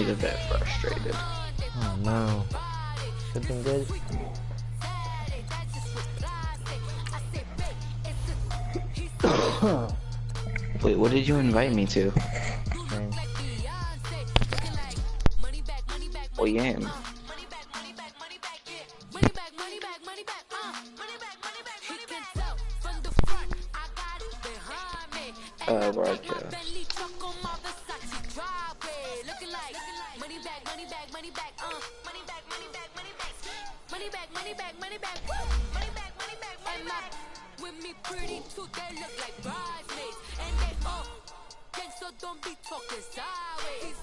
He's a bit frustrated. Oh no. Should've been good. Wait, what did you invite me to? Stream. Oh yeah. Broadcast. With me pretty too, they look like bridesmaids, and they all gang, so don't be talking sideways.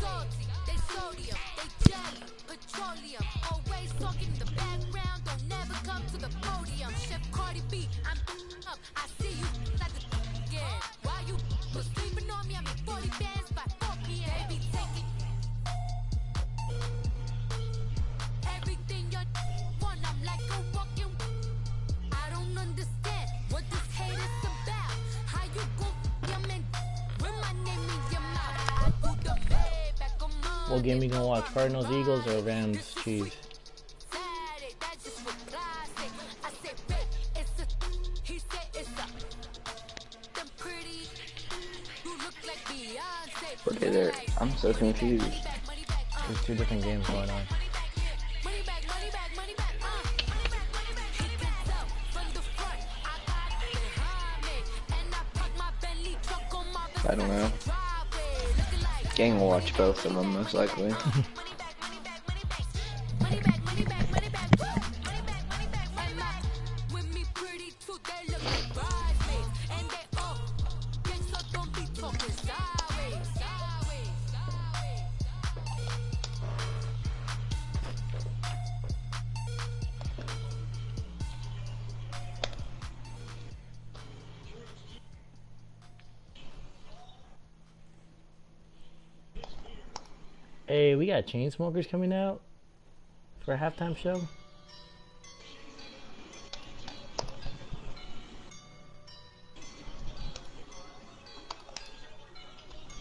Salty, they sodium, they jelly, petroleum, always talking in the background, don't never come to the podium. Chef Cardi B, I'm up, I see you like the again. Why you was sleeping on me? I made 40 bands by 4 p.m. Baby, take it. Everything you want, I'm like a walking. I don't understand what this hate is about. How you go your man with my name in your mouth? I do the back on my. What game you gonna watch? Cardinals, Eagles, or Rams, Chiefs? That's just what I say. I say, babe, it's a. He said it's a. Them pretty. You look like Beyonce. What is it? I'm so confused. There's two different games going on. I don't know. Gang will watch both of them most likely. Hey, we got Chainsmokers coming out for a halftime show.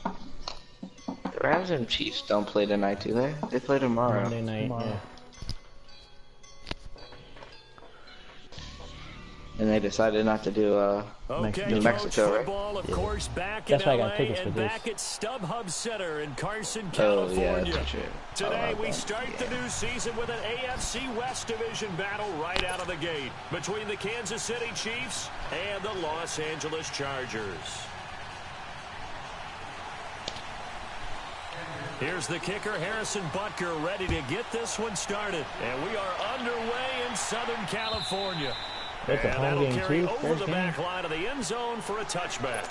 The Rams and Chiefs don't play tonight, do they? They play tomorrow. Monday night, yeah. And they decided not to do New Mexico, right? Of course, back That's in why I got LA tickets for and this. back at StubHub Center in Carson, Oh California. yeah, that's true. Today we start the new season with an AFC West Division battle right out of the gate between the Kansas City Chiefs and the Los Angeles Chargers. Here's the kicker, Harrison Butker, ready to get this one started. And we are underway in Southern California. That's a And home that'll game carry too. over First the game. back line of the end zone for a touchback.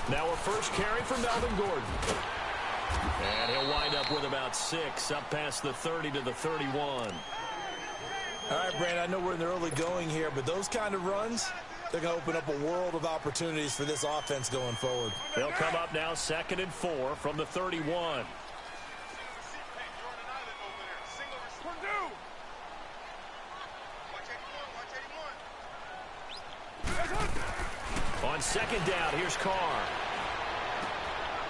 Now a first carry for Melvin Gordon. And he'll wind up with about 6, up past the 30 to the 31. All right, Brandon, I know we're in the early going here, but those kind of runs, they're going to open up a world of opportunities for this offense going forward. They'll come up now 2nd and 4 from the 31. On 2nd down, here's Carr.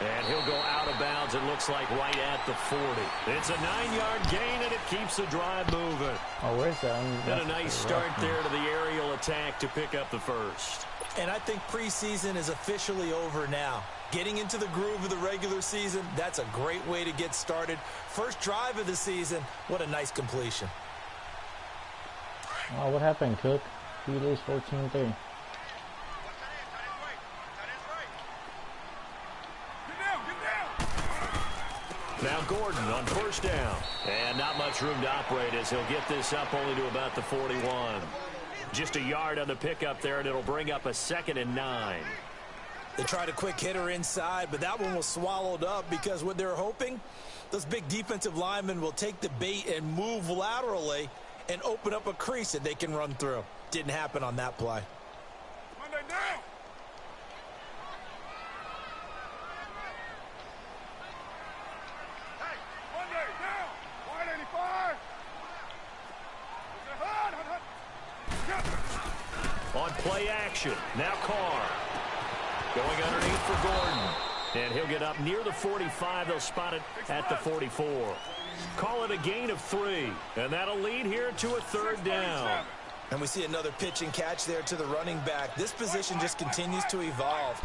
And he'll go out of bounds, it looks like right at the 40. It's a 9-yard gain, and it keeps the drive moving. Oh, where's that? And a nice start there to the aerial attack to pick up the first. And I think preseason is officially over now. Getting into the groove of the regular season, that's a great way to get started. First drive of the season, what a nice completion. Oh, what happened, Cook? You lose 14-3. Now Gordon on 1st down. And not much room to operate as he'll get this up only to about the 41. Just a yard on the pickup there, and it'll bring up a 2nd and 9. They tried a quick hitter inside, but that one was swallowed up because what they're hoping, those big defensive linemen will take the bait and move laterally and open up a crease that they can run through. Didn't happen on that play. Monday down. Hey, Monday down. Wide 85. On play action, now Carr. Going underneath for Gordon. And he'll get up near the 45. They'll spot it at the 44. Call it a gain of 3. And that'll lead here to a 3rd down. And we see another pitch and catch there to the running back. This position just continues to evolve.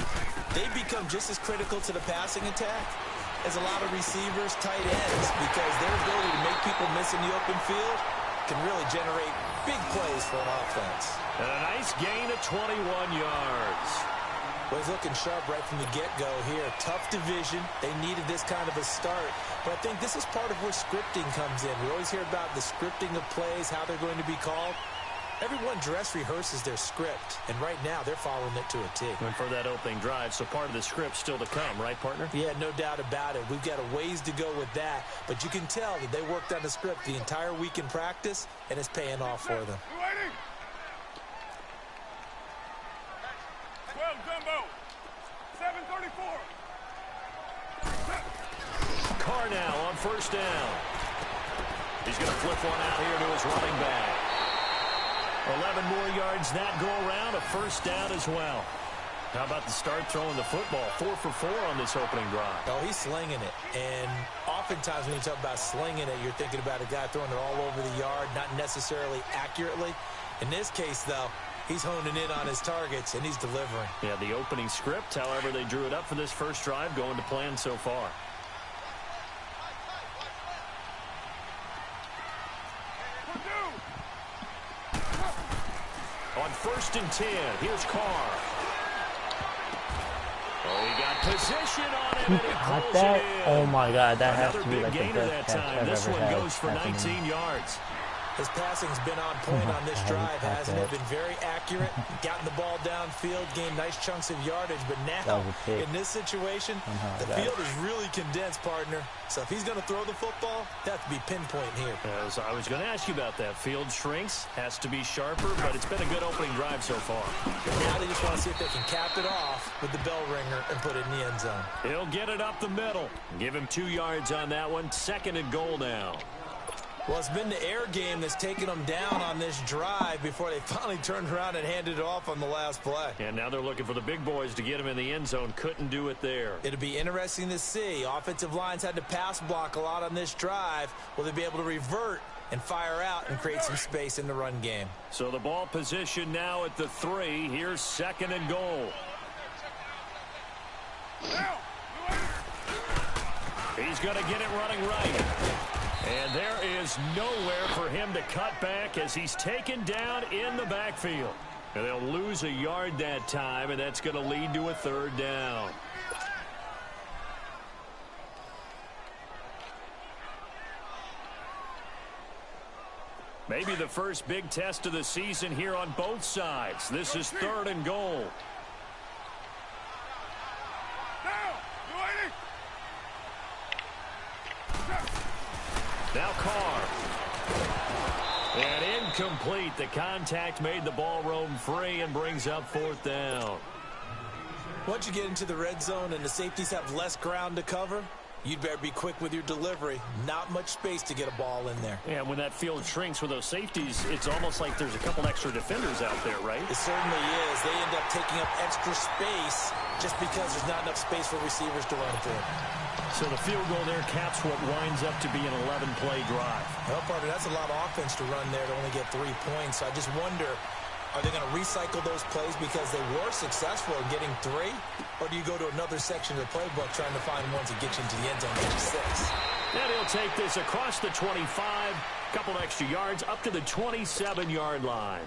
They become just as critical to the passing attack as a lot of receivers, tight ends, because their ability to make people miss in the open field can really generate big plays for an offense. And a nice gain of 21 yards. Well, he's looking sharp right from the get-go here. Tough division. They needed this kind of a start. But I think this is part of where scripting comes in. We always hear about the scripting of plays, how they're going to be called. Everyone dress rehearses their script, and right now they're following it to a T. And for that opening drive, so part of the script still to come, right, partner? Yeah, no doubt about it. We've got a ways to go with that, but you can tell that they worked on the script the entire week in practice, and it's paying off for them. 12 Jumbo. 734. Carr now on 1st down. He's going to flip one out here to his running back. 11 more yards that go around, a 1st down as well. How about the start throwing the football? 4 for 4 on this opening drive. Oh, he's slinging it. And oftentimes when you talk about slinging it, you're thinking about a guy throwing it all over the yard, not necessarily accurately. In this case, though, he's honing in on his targets, and he's delivering. Yeah, the opening script, however they drew it up for this first drive, going to plan so far. On 1st and 10, here's Carr. Oh, he got position on him, and he Got pulls that? it in. Oh my God, that has Another to be big like the gainer best that catch time. I've This ever one had. goes for 19 yards. His passing's been on point on this God, drive, he caught hasn't it? that. Been very accurate, gotten the ball downfield, gained nice chunks of yardage. But That now, was a pick. in this situation, Somehow the I got field it. is really condensed, partner. So if he's going to throw the football, that has to be pinpoint here. As I was going to ask you about that. Field shrinks, has to be sharper, but it's been a good opening drive so far. Now they just want to see if they can cap it off with the bell ringer and put it in the end zone. He'll get it up the middle. Give him 2 yards on that one. 2nd and goal now. Well, it's been the air game that's taken them down on this drive before they finally turned around and handed it off on the last play. And now they're looking for the big boys to get him in the end zone. Couldn't do it there. It'll be interesting to see. Offensive lines had to pass block a lot on this drive. Will they be able to revert and fire out and create some space in the run game? So the ball position now at the 3. Here's 2nd and goal. He's going to get it running right. And there is nowhere for him to cut back as he's taken down in the backfield. And they'll lose a yard that time, and that's going to lead to a 3rd down. Maybe the first big test of the season here on both sides. This is 3rd and goal. Now Carr. And incomplete. The contact made the ball roam free and brings up 4th down. Once you get into the red zone and the safeties have less ground to cover, you'd better be quick with your delivery. Not much space to get a ball in there. Yeah, when that field shrinks with those safeties, it's almost like there's a couple extra defenders out there, right? It certainly is. They end up taking up extra space just because there's not enough space for receivers to run through. So the field goal there caps what winds up to be an 11-play drive. Well, partner, that's a lot of offense to run there to only get 3 points. So I just wonder, are they going to recycle those plays because they were successful in getting 3? Or do you go to another section of the playbook trying to find ones that get you into the end zone, get you 6? And he'll take this across the 25, couple extra yards, up to the 27-yard line.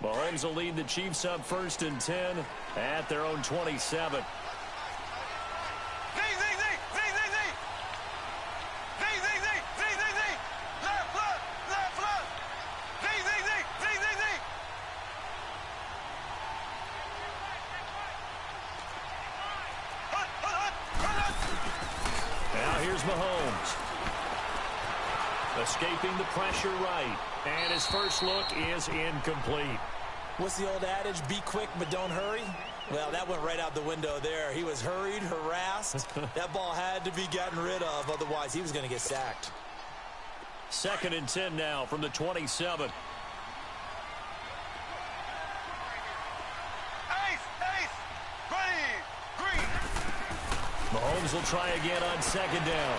Mahomes will lead the Chiefs up 1st and 10 at their own 27. Here's Mahomes. Escaping the pressure right. And his first look is incomplete. What's the old adage? Be quick, but don't hurry. Well, that went right out the window there. He was hurried, harassed. That ball had to be gotten rid of. Otherwise, he was going to get sacked. 2nd and 10 now from the 27. Mahomes will try again on 2nd down.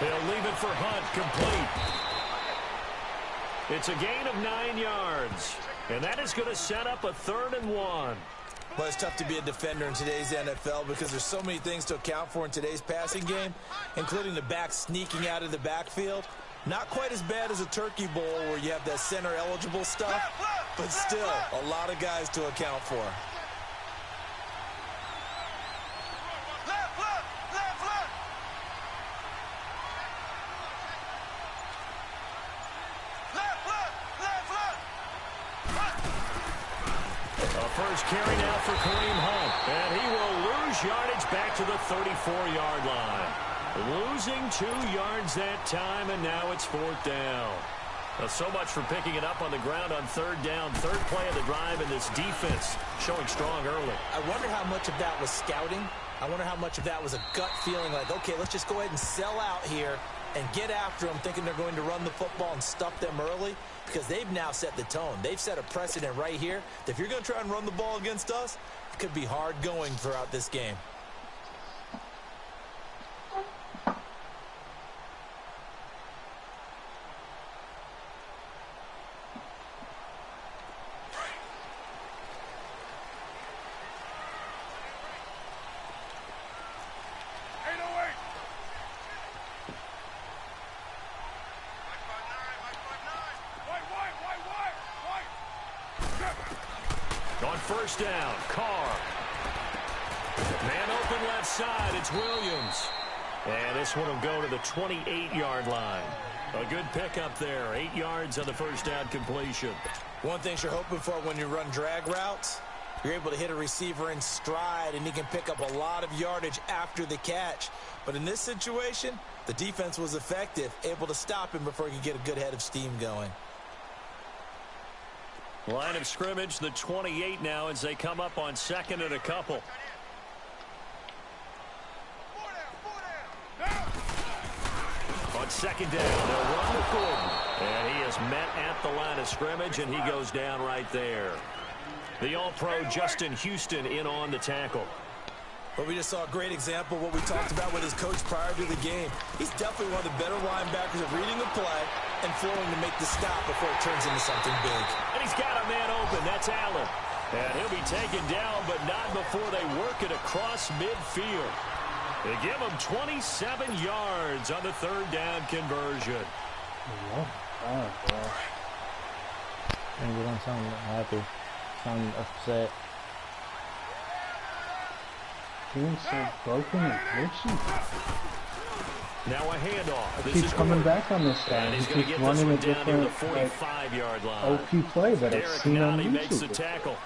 He'll leave it for Hunt, complete. It's a gain of 9 yards. And that is going to set up a 3rd and 1. Well, it's tough to be a defender in today's NFL because there's so many things to account for in today's passing game, including the back sneaking out of the backfield. Not quite as bad as a turkey bowl where you have that center-eligible stuff, but still a lot of guys to account for. First carry now for Kareem Hunt. And he will lose yardage back to the 34-yard line. Losing 2 yards that time, and now it's 4th down. So much for picking it up on the ground on 3rd down. 3rd play of the drive, and this defense showing strong early. I wonder how much of that was scouting. I wonder how much of that was a gut feeling like, okay, let's just go ahead and sell out here and get after them, thinking they're going to run the football and stuff them early, because they've now set the tone. They've set a precedent right here that if you're going to try and run the ball against us, it could be hard going throughout this game. On 1st down, Carr. Man open left side, it's Williams. And this one will go to the 28-yard line. A good pickup there, 8 yards on the 1st down completion. One thing you're hoping for when you run drag routes, you're able to hit a receiver in stride, and he can pick up a lot of yardage after the catch. But in this situation, the defense was effective, able to stop him before he could get a good head of steam going. Line of scrimmage, the 28 now as they come up on 2nd and a couple. On 2nd down, they'll run with Gordon. And he is met at the line of scrimmage, and he goes down right there. The All-Pro Justin Houston in on the tackle. But we just saw a great example of what we talked about with his coach prior to the game. He's definitely one of the better linebackers at reading the play and flowing to make the stop before it turns into something big. And he's got a man open. That's Allen. And he'll be taken down, but not before they work it across midfield. They give him 27 yards on the 3rd down conversion. And you don't sound happy. Sound upset. Team's so broken and glitchy. Now a handoff. He keeps coming back on this guy. And he's he going to keeps get this running one a down near the different 45-yard line. OP play that I've seen on Derek makes the YouTube. tackle.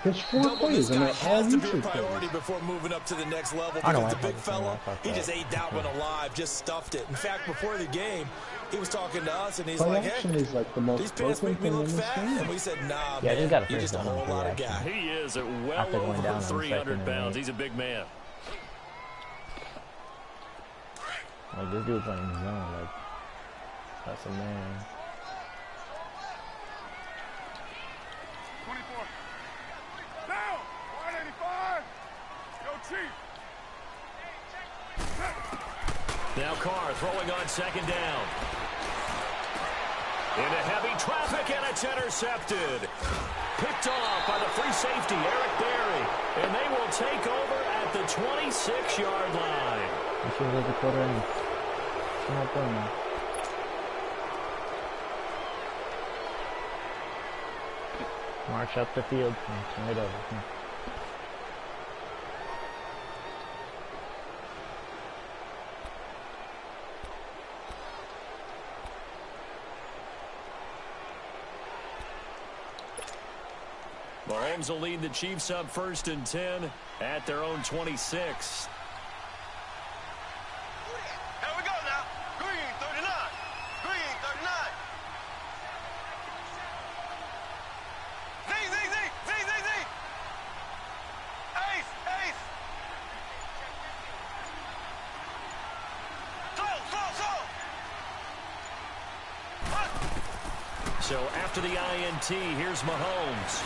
There's 4 plays and they're all has to be a YouTube priority plays. before moving up to the next level I know, because I the big thought fella, that. he just ate that one alive, just stuffed it. In fact, before the game, he was talking to us and he's Play like, action hey, is like the most these pants broken make me thing look in this fat. game. And we said, nah, Yeah, man, got a you're first just a down on whole play lot of action. guy. He is at well After going down over on 300 2nd and pounds. 8. He's a big man. Like this dude's like in zone, like that's a man. 24. Down. 185. Yo, Chief. Now Carr throwing on 2nd down. Into heavy traffic, and it's intercepted. Picked off by the free safety, Eric Berry. And they will take over at the 26-yard line. You should have the quarter in. It's not done now. March up the field. Turn it over. Mahomes will lead the Chiefs up 1st and 10 at their own 26. Now we So after the INT, here's Mahomes.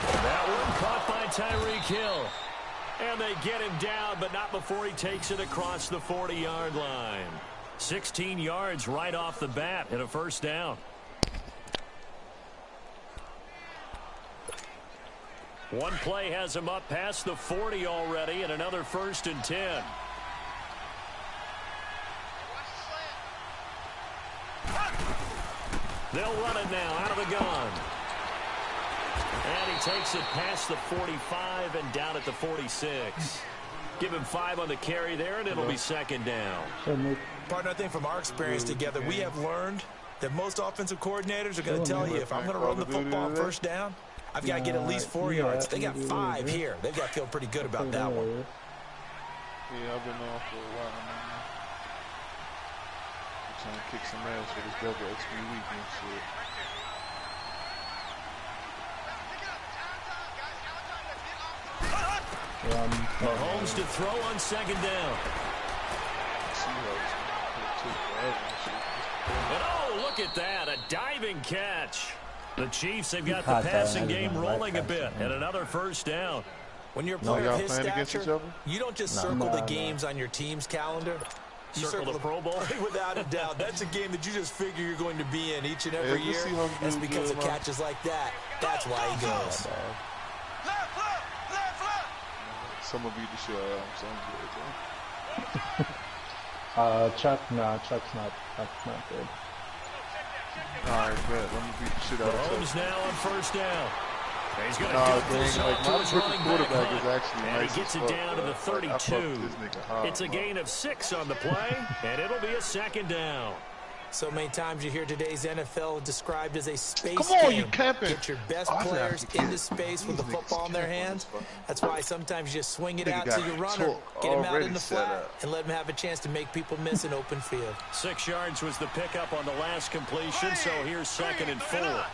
That one caught by Tyreek Hill. And they get him down, but not before he takes it across the 40-yard line. 16 yards right off the bat and a first down. One play has him up past the 40 already, and another 1st and 10. They'll run it now out of the gun. And he takes it past the 45 and down at the 46. Give him 5 on the carry there, and it'll be 2nd down. Partner, I think from our experience together, we have learned that most offensive coordinators are going to tell you, if I'm going to run the football on 1st down, I've got to get at least 4 yards. They got 5 here. They've got to feel pretty good about that one. Yeah, I've been on for a while now. I'm trying to kick some ass for this WXP weekend shit. Mahomes to throw on 2nd down. And oh, look at that, a diving catch. The Chiefs have got the passing game rolling a bit, and another 1st down. When you're a player of his stature, you don't just circle the games on your team's calendar. You circle the Pro Bowl? Without a doubt. That's a game that you just figure you're going to be in each and every year. That's because of catches like that. That's why he goes. Some of you the shit out. I'm Chuck's not good. Alright, bet. Let me beat the shit out of Mahomes now on 1st down. He's going to my rookie quarterback is actually and nice. He gets it down to the 32. It's a gain of 6 on the play, and it'll be a 2nd down. So many times you hear today's NFL described as a space game. Come on, game. you camping. Get your best players into space with the football in their hands. That's why sometimes you just swing it out to your runner, get him out in the flat, and let him have a chance to make people miss an open field. 6 yards was the pickup on the last completion, so here's 2nd and 4.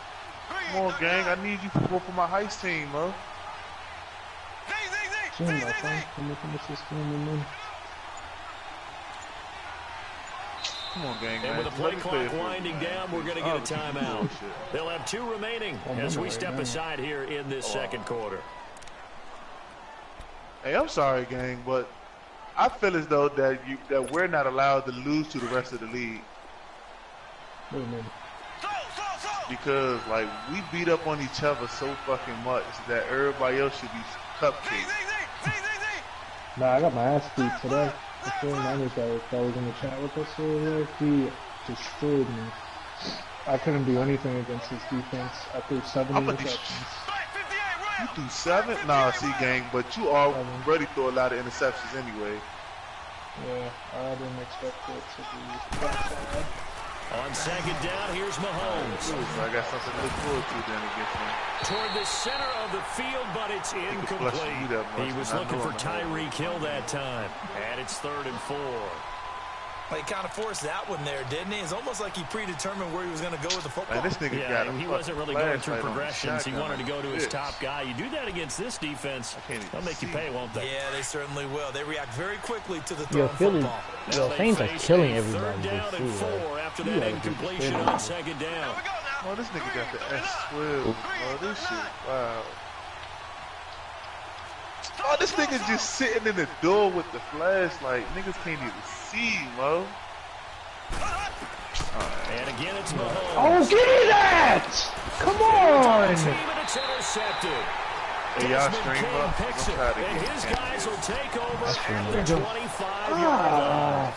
Come on, gang. I need you for my heist team, bro. Come on, gang. And with the play clock winding down, we're going to get a timeout. They'll have 2 remaining as we step aside here in this 2nd quarter. Hey, I'm sorry, gang, but I feel as though that we're not allowed to lose to the rest of the league. Because, like, we beat up on each other so fucking much that everybody else should be cupcakes. Nah, I got my ass beat today. The 49ers that was in the chat with us earlier, he destroyed me. I couldn't do anything against his defense. I threw 7 interceptions. You threw 7? Nah, see, gang, but you already throw a lot of interceptions anyway. Yeah, I didn't expect it to be that bad. On 2nd down, here's Mahomes. I got something to look forward to then against him. Toward the center of the field, but it's incomplete. He was looking for Tyreek Hill that time. And it's 3rd and 4. Well, he kind of forced that one there, didn't he? It's almost like he predetermined where he was going to go with the football. Man, this nigga got him. He wasn't really going through progressions. He wanted to go to his top guy. You do that against this defense, they'll make you pay, won't they? Yeah, they certainly will. They react very quickly to the throw football. Yo, Saints are killing everybody. 3rd down and 4 after that incompletion on 2nd down. Oh, this nigga got the S-12. Oh, this shit, wow. Oh, this nigga just sitting in the door with the flashlight. Niggas can't even see, bro. And again, it's Mahomes. Oh, give me that! Come on! It's intercepted. Hey, y'all stream up. Picks it, and his guys will take over at the 25-yard line.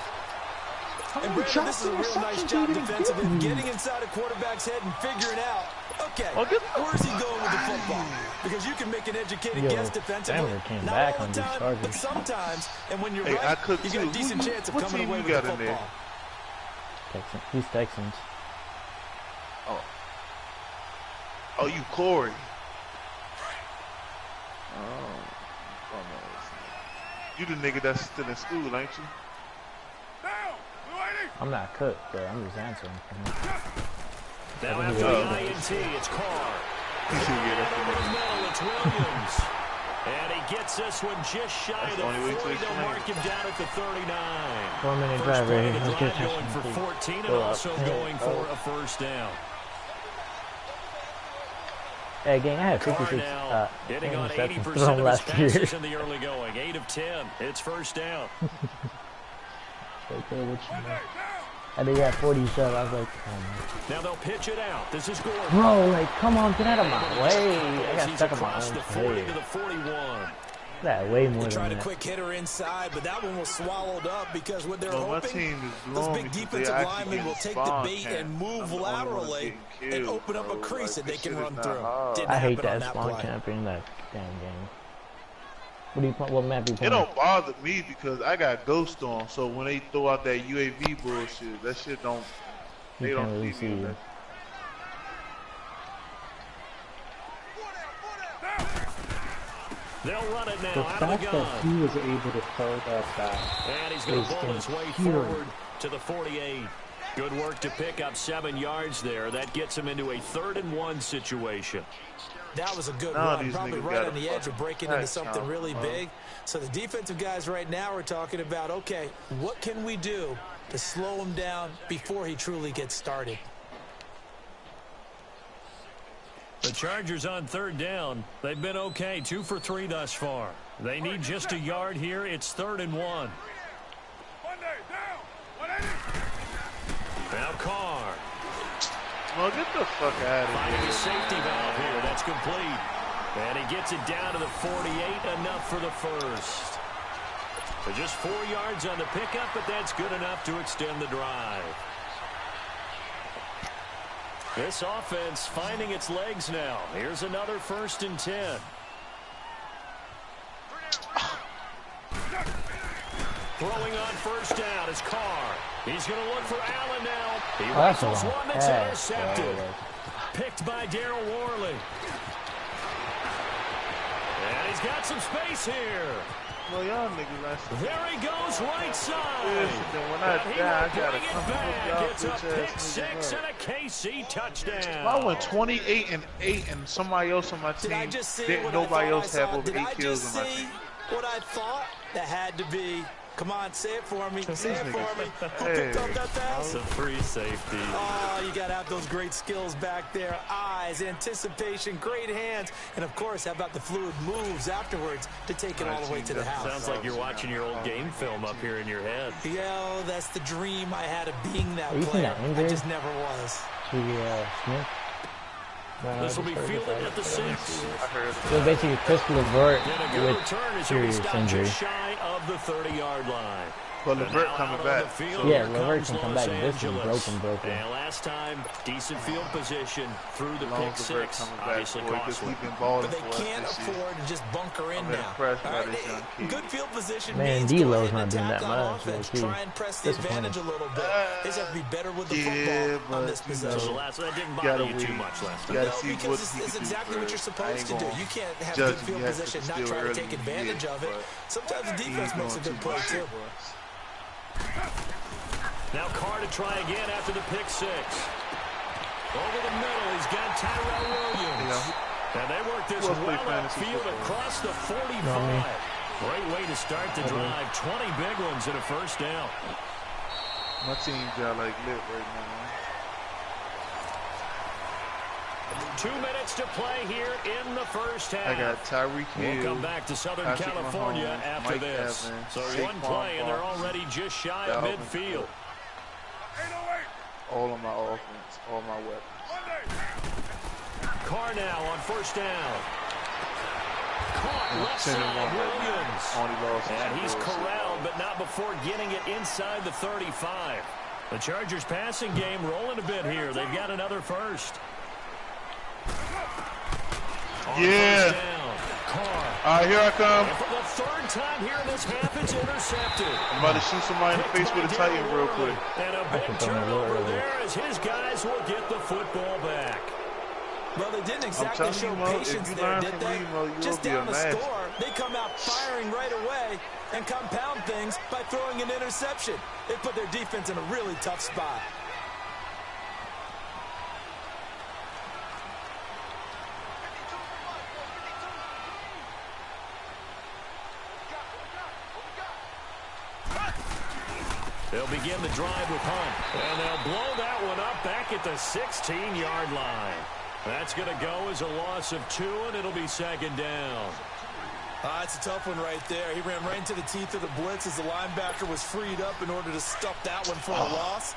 And Brandon, this is a real nice job defensively, getting inside a quarterback's head and figuring out, okay, where's he going with the football? Because you can make an educated guess defensively. Not all the time, but sometimes. And when you're right, you get a decent chance of coming away with the football. He's Texans. Oh, you Corey. You the nigga that's still in school, ain't you? I'm not cooked, but I'm just answering for him. Now after the INT, it's Carr. He should get it. Over the middle, it's Williams. And he gets this one just shy of the 40. They'll mark him down at the 39. 4-minute First drive, play right? of the Let's get a drive going touchdown, for please. 14 and Go up. also going for a first down. Hey, gang, I had 56 hitting on 80% interceptions of thrown his last year. passes in the early going. 8 of 10. It's first down. Okay, what you know? I think he had 47. I was like, oh, Now they'll pitch it out. This is Gordon. bro, like, come on, get out of my way. I got He's stuck in my across own the 40 way. to the 41. That way more They tried than a that. quick hitter inside, but that one was swallowed up because what they're Well, my hoping, team is those blowing big because defensive they actually linemen get will a take the spawn bait camp. and move I'm the only one laterally getting and killed, open up a bro. crease Like, that they this can shit is run not through. hard. Didn't I hate happen on that that spawn play. camp in that damn game. What map you It playing? don't bother me because I got Ghost on, so when they throw out that UAV bullshit, that shit don't. They You don't can't really see see me in you. that. They'll run it now The out of the fact gun. that he was able to throw that back. And he's going to Based pull in his way hearing. forward to the 48. Good work to pick up 7 yards there. That gets him into a 3rd and 1 situation. That was a good None of run, these probably niggas right got on a the edge of fucking breaking into touchdown, something really bro. big. So the defensive guys right now are talking about, okay, what can we do to slow him down before he truly gets started? The Chargers on 3rd down. They've been okay, 2 for 3 thus far. They need just a yard here. It's 3rd and 1. Now Carr. Well, get the fuck out of Finding here. the safety valve here. That's complete. And he gets it down to the 48, enough for the first. So just 4 yards on the pickup, but that's good enough to extend the drive. This offense finding its legs now. Here's another 1st and 10. Throwing on 1st down is Carr. He's going to look for Allen now. He that's a rifles long one that's pass. intercepted. Yeah, Picked by Darryl Worley. And he's got some space here. Well, y'all niggas like There he goes right side. this, and then when I And he die, I will gotta bring come it with back. y'all It's a bitch pick ass 6 niggas and up. a KC touchdown. I went 28-8, and somebody else on my Did I team just see didn't what nobody I thought else I have saw? over Did 8 I kills just on my see team. what I thought? That had to be. Come on, say it for me. Say it for me. Who Hey. picked up that pass? It's a free safety. Oh, you got to have those great skills back there. Eyes, anticipation, great hands. And, of course, how about the fluid moves afterwards to take it all the way to the house? Sounds like you're watching your old game film up here in your head. Yo, that's the dream I had of being that Are you seeing player. that I injury? just never was. Smith. This will be fielded at the 6. I heard So basically, Chris LeVert And a good with return as he'll be serious stopped injury. just shy of the 30-yard line. But And LeVert now coming out on back. the field, Yeah, here LeVert comes can come Los back. This is Angeles. broken. And last time, decent field position through the Long pick as LeVert 6. coming back, Obviously boy, because costly. he's been balling But they for us can't this year. afford to just bunker in I'm now. impressed by All right, this young kid. good field position Man, means D-Lo's go ahead and not doing attack that on much, offense. low-key. Try and press the Disappointed. advantage a little bit. They just have to be better with the Yeah, football on but, this you So possession. that didn't Gotta bother you too wait. much last You time. gotta No, see because what it's he can do exactly what you're first. supposed to do. You can't have judge good field him yet, position, 'cause not it's try to still take early in the advantage year, of it. but Sometimes the he defense ain't makes a doing good too play, much too. for us. Now Carr to try again after the pick 6. Over the middle, he's got Tyrell Williams. Yeah. And they work this Who else play well fantasy upfield football? across the 45. Great way to start the drive. 20 big ones and a first down. My team got like lit right now. 2 minutes to play here in the first half. I got Tyreek Hill. We'll come back to Southern Patrick California Mahomes, after Mike this. Evans, So Saquon one play, and they're Barkley, already just shy of Dalvin midfield. Cook. All of my offense, all my weapons. Carr now on first down. Caught left 10 and side, 1 right now. Williams. Only lost And he's to Bills. corralled, but not before getting it inside the 35. The Chargers passing game rolling a bit here. They've got another first. On Yeah. first down, Carr. All right, here I come. And for the 3rd time here in this half, it's intercepted. I'm about to shoot somebody in the face with a Titan real quick. And a big turnover there as his guys will get the football back. Well, they didn't I'm exactly telling show you, Mo, if patience you there, learn did from they? me, Mo, you Just will be a down the master. score, they come out firing right away and compound things by throwing an interception. They put their defense in a really tough spot. They'll begin the drive with Hunt. And they'll blow that one up back at the 16-yard line. That's going to go as a loss of 2, and it'll be second down. It's a tough one right there. He ran right into the teeth of the blitz as the linebacker was freed up in order to stuff that one for a loss.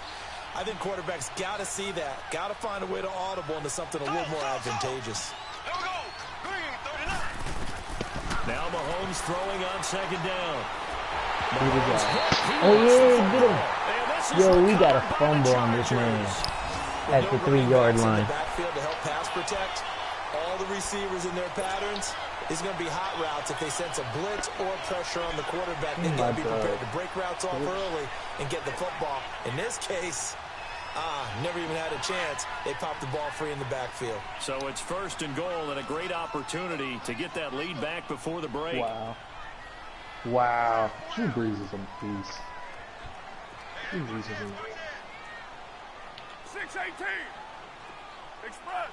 I think quarterbacks got to see that. Got to find a way to audible into something a little more advantageous. Now Mahomes throwing on second down. Oh, yeah, get him. Yo, we got a fumble on this man at the 3-yard line. Backfield to help pass protect. All the receivers in their patterns. These are going to be hot routes if they sense a blitz or pressure on the quarterback. They've got to be prepared to break routes off early and get the football. In this case, never even had a chance. They popped the ball free in the backfield. So it's first and goal and a great opportunity to get that lead back before the break. Wow. Drew Brees is a beast. Drew Brees is a 618. Express.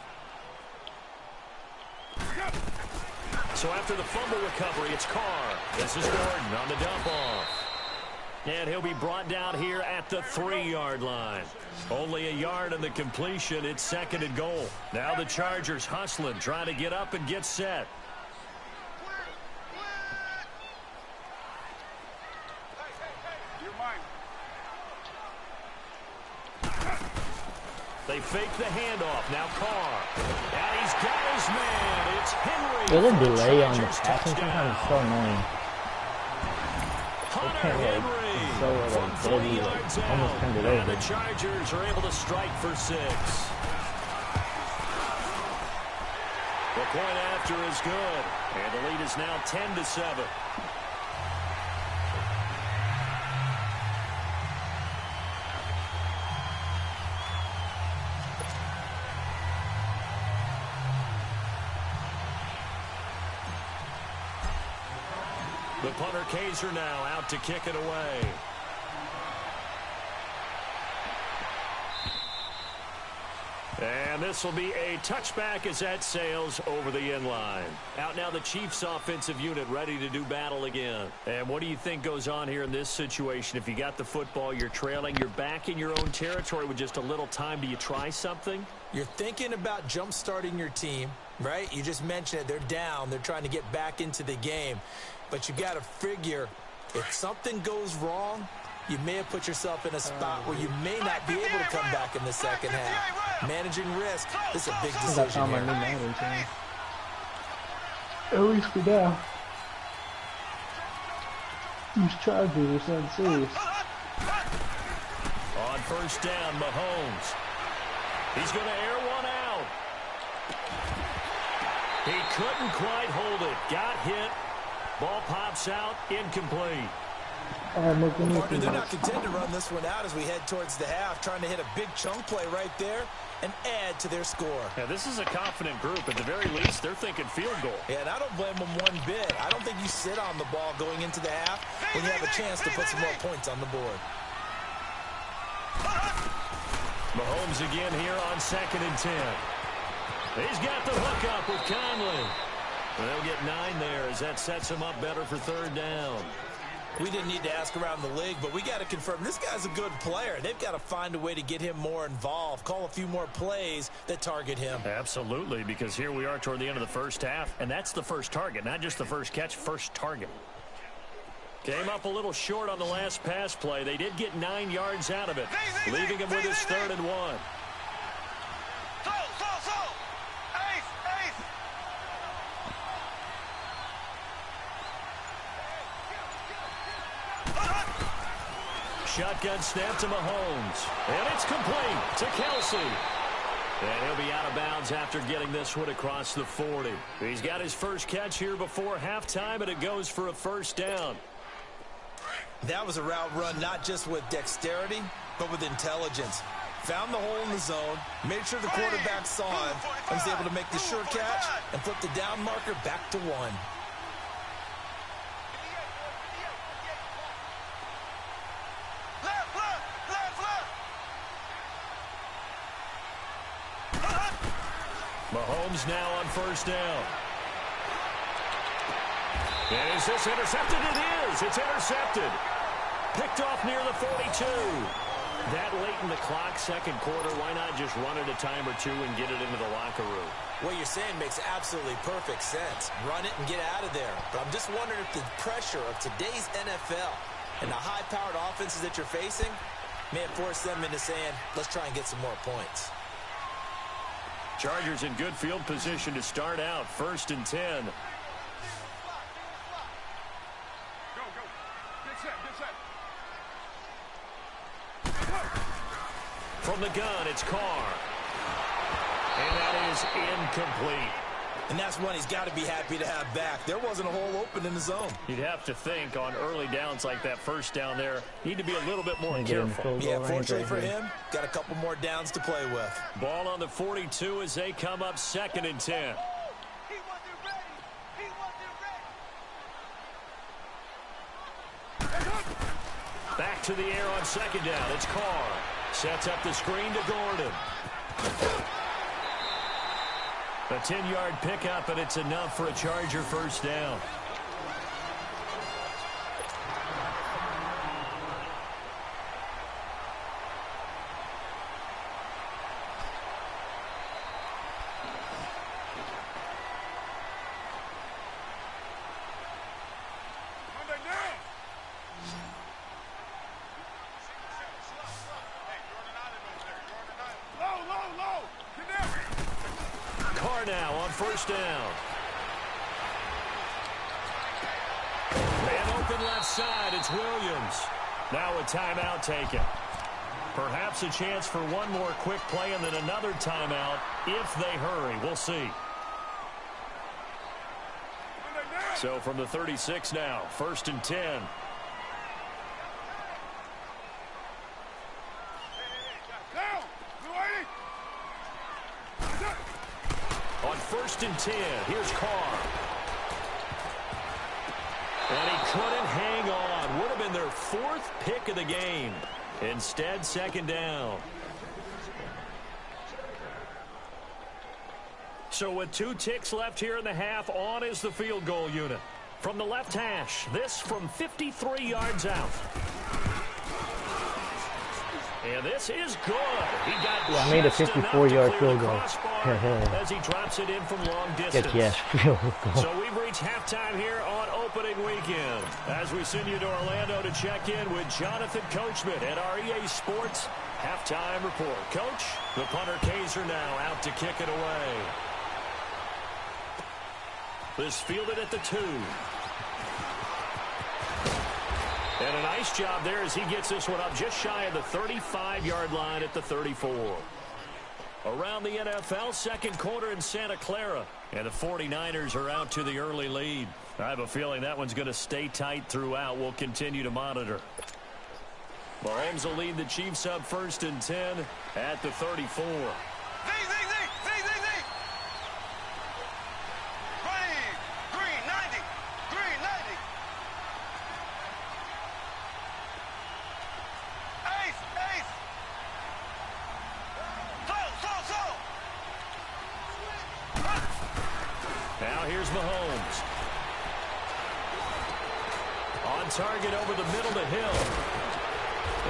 So after the fumble recovery, it's Carr. This is Gordon on the dump off. And he'll be brought down here at the 3-yard line. Only a yard on the completion. It's second and goal. Now the Chargers hustling, trying to get up and get set. They fake the handoff. Now Carr. And he's got his man. It's Henry. There's a delay on the passing. Sometimes it's so annoying. Hunter Henry. From 40 yards out. And the Chargers are able to strike for 6. The point after is good. And the lead is now 10-7. The punter Kaiser now out to kick it away. And this will be a touchback as that sails over the end line. Out now the Chiefs offensive unit ready to do battle again. And what do you think goes on here in this situation? If you got the football, you're trailing, you're back in your own territory with just a little time. Do you try something? You're thinking about jump-starting your team, right? You just mentioned it. They're down. They're trying to get back into the game. But you got to figure if something goes wrong, you may have put yourself in a spot where you may not be able to come back in the second half. Managing risk, this is a big decision here. At least for now. These Chargers are something serious. On first down, Mahomes. He's going to air one out. He couldn't quite hold it. Got hit. Ball pops out, incomplete. Partner, they're not content to run this one out as we head towards the half, trying to hit a big chunk play right there and add to their score. Yeah, this is a confident group. At the very least, they're thinking field goal. Yeah, and I don't blame them one bit. I don't think you sit on the ball going into the half when you have a chance to put some more points on the board. Mahomes again here on 2nd and 10. He's got the hook up with Conley. They'll get 9 there as that sets him up better for 3rd down. We didn't need to ask around the league, but we got to confirm this guy's a good player. They've got to find a way to get him more involved, call a few more plays that target him. Absolutely, because here we are toward the end of the first half, and that's the first target, not just the first catch, first target. Came up a little short on the last pass play. They did get 9 yards out of it, leaving him with his 3rd and 1. Shotgun snap to Mahomes. And it's complete to Kelsey. And he'll be out of bounds after getting this one across the 40. He's got his first catch here before halftime, and it goes for a 1st down. That was a route run not just with dexterity, but with intelligence. Found the hole in the zone, made sure the quarterback saw him, and was able to make the sure catch and flip the down marker back to 1. Mahomes now on 1st down. And is this intercepted? It is. It's intercepted. Picked off near the 42. That late in the clock, second quarter, why not just run it a time or two and get it into the locker room? What you're saying makes absolutely perfect sense. Run it and get out of there. But I'm just wondering if the pressure of today's NFL and the high-powered offenses that you're facing may have forced them into saying, let's try and get some more points. Chargers in good field position to start out. 1st and 10. Go, go. Get set, get set. From the gun, it's Carr. And that is incomplete. And that's one he's got to be happy to have back. There wasn't a hole open in the zone. You'd have to think on early downs like that first down there, need to be a little bit more careful. Yeah, fortunately for him, got a couple more downs to play with. Ball on the 42 as they come up 2nd and 10. Back to the air on 2nd down. It's Carr. Sets up the screen to Gordon. A 10-yard pickup, and it's enough for a Charger first down. Now on 1st down. Man open left side. It's Williams. Now a timeout taken. Perhaps a chance for one more quick play and then another timeout if they hurry. We'll see. So from the 36 now, 1st and 10. On 1st and 10, here's Carr. And he couldn't hang on. Would have been their 4th pick of the game. Instead, 2nd down. So with 2 ticks left here in the half, on is the field goal unit. From the left hash, this from 53 yards out. And this is good. He got I made a 54-yard field goal. As he drops it in from long distance. Yes, field goal. So we've reached halftime here on opening weekend. As we send you to Orlando to check in with Jonathan Coachman at our EA Sports halftime report. Coach, the punter Kaiser now out to kick it away. This fielded at the 2. And a nice job there as he gets this one up just shy of the 35-yard line at the 34. Around the NFL, second quarter in Santa Clara. And the 49ers are out to the early lead. I have a feeling that one's going to stay tight throughout. We'll continue to monitor. Mahomes will lead the Chiefs up 1st and 10 at the 34. Here's Mahomes. On target over the middle to Hill.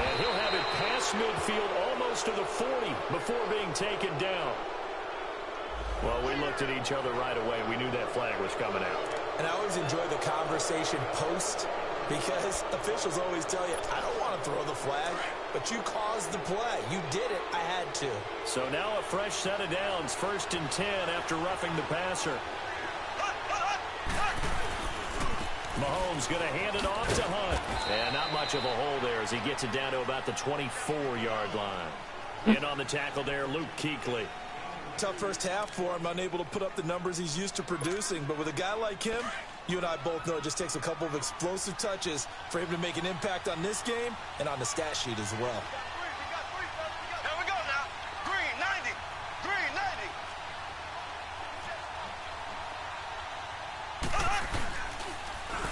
And he'll have it past midfield almost to the 40 before being taken down. Well, we looked at each other right away. We knew that flag was coming out. And I always enjoy the conversation post because officials always tell you, I don't want to throw the flag, but you caused the play. You did it. I had to. So now a fresh set of downs. 1st and 10 after roughing the passer. Mahomes going to hand it off to Hunt. And not much of a hole there as he gets it down to about the 24-yard line. In on the tackle there, Luke Kuechly. Tough first half for him, unable to put up the numbers he's used to producing. But with a guy like him, you and I both know it just takes a couple of explosive touches for him to make an impact on this game and on the stat sheet as well. Here we go now. Green 90. Green 90.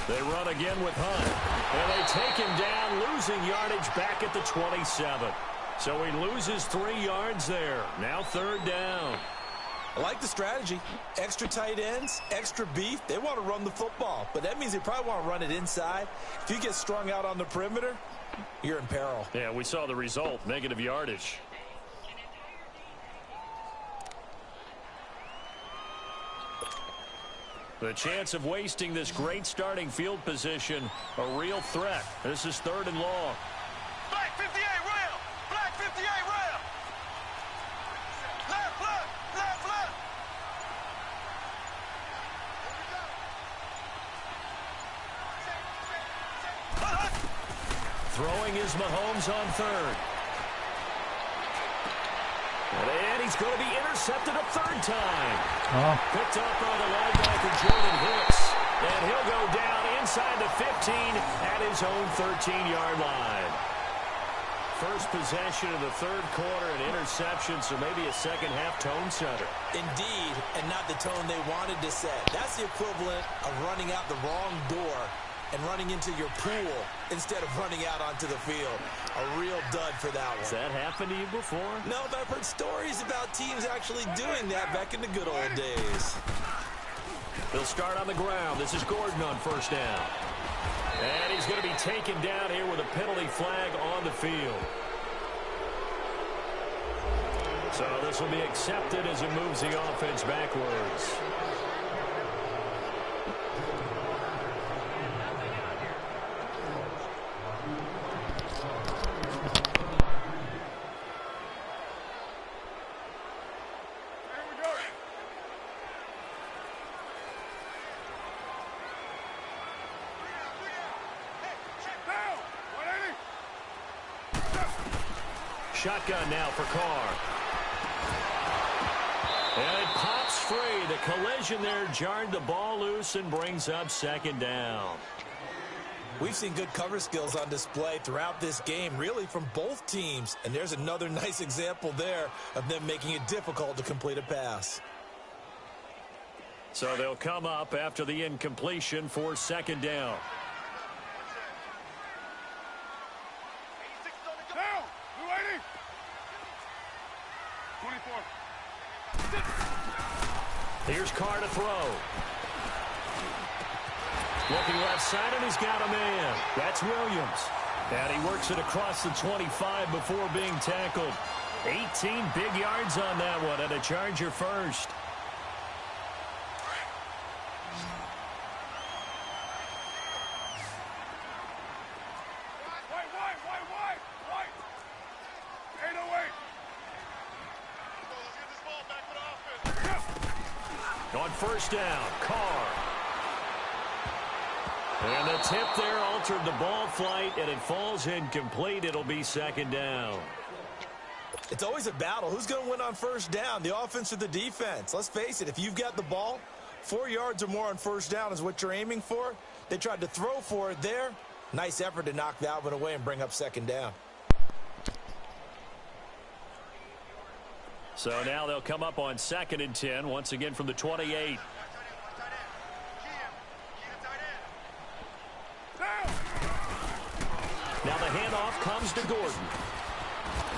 They run again with Hunt. And they take him down, losing yardage back at the 27. So he loses 3 yards there. Now 3rd down. I like the strategy. Extra tight ends, extra beef. They want to run the football, but that means they probably want to run it inside. If you get strung out on the perimeter, you're in peril. Yeah, we saw the result, negative yardage. The chance of wasting this great starting field position, a real threat. This is 3rd and long. Black 58 rail. Black 58 rail. Left, left, left, left. Throwing is Mahomes on 3rd. And he's going to be intercepted a 3rd time. Picked up by the linebacker, Jordan Hicks. And he'll go down inside the 15 at his own 13-yard line. First possession of the 3rd quarter, an interception, so maybe a second-half tone setter. Indeed, and not the tone they wanted to set. That's the equivalent of running out the wrong door and running into your pool instead of running out onto the field. A real dud for that one. Has that happened to you before? No, but I've heard stories about teams actually doing that back in the good old days. They'll start on the ground. This is Gordon on 1st down. And he's going to be taken down here with a penalty flag on the field. So this will be accepted as it moves the offense backwards. Shotgun now for Carr. And it pops free. The collision there jarred the ball loose and brings up 2nd down. We've seen good cover skills on display throughout this game, really from both teams. And there's another nice example there of them making it difficult to complete a pass. So they'll come up after the incompletion for 2nd down. Here's Carr to throw. Looking left side, and he's got a man. That's Williams. And he works it across the 25 before being tackled. 18 big yards on that one, and a Charger first. On 1st down, Carr. And the tip there altered the ball flight, and it falls incomplete. It'll be 2nd down. It's always a battle. Who's going to win on 1st down, the offense or the defense? Let's face it, if you've got the ball, 4 yards or more on 1st down is what you're aiming for. They tried to throw for it there. Nice effort to knock that one away and bring up 2nd down. So now they'll come up on 2nd and 10, once again from the 28. Now the handoff comes to Gordon.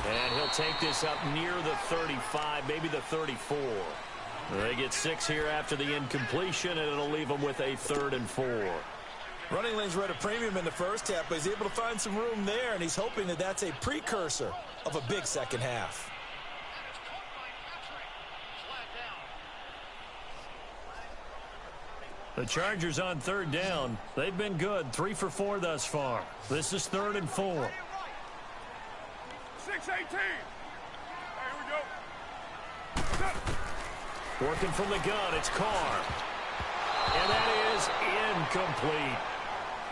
And he'll take this up near the 35, maybe the 34. They get 6 here after the incompletion, and it'll leave them with a 3rd and 4. Running lanes were at a premium in the 1st half, but he's able to find some room there, and he's hoping that that's a precursor of a big 2nd half. The Chargers on 3rd down. They've been good, 3 for 4 thus far. This is 3rd and 4. 6-18. Here we go. Working from the gun, it's Carr. And that is incomplete.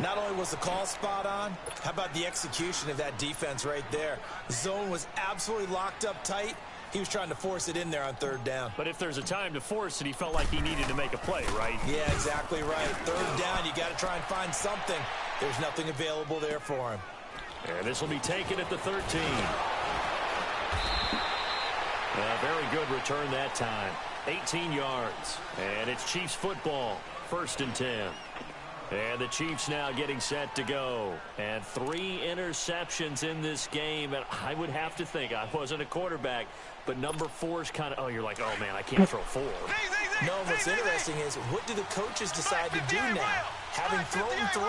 Not only was the call spot on, how about the execution of that defense right there? The zone was absolutely locked up tight. He was trying to force it in there on 3rd down. But if there's a time to force it, he felt like he needed to make a play, right? Yeah, exactly right. 3rd down, you got to try and find something. There's nothing available there for him. And this will be taken at the 13. A very good return that time. 18 yards. And it's Chiefs football. 1st and 10. And the Chiefs now getting set to go. And 3 interceptions in this game. And I would have to think, I wasn't a quarterback, but number 4 is kind of, oh, you're like, oh, man, I can't throw 4. No, what's interesting is, what do the coaches decide to do now? Having thrown 3,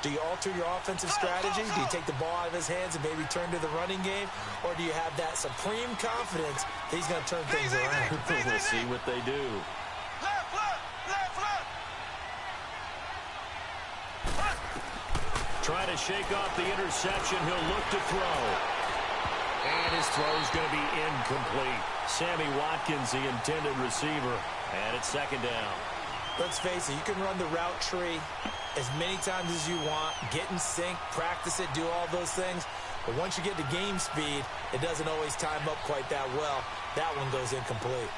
do you alter your offensive strategy? Do you take the ball out of his hands and maybe turn to the running game? Or do you have that supreme confidence that he's going to turn things around? We'll see what they do. Trying to shake off the interception. He'll look to throw. And his throw is going to be incomplete. Sammy Watkins, the intended receiver. And it's 2nd down. Let's face it, you can run the route tree as many times as you want, get in sync, practice it, do all those things. But once you get to game speed, it doesn't always time up quite that well. That one goes incomplete.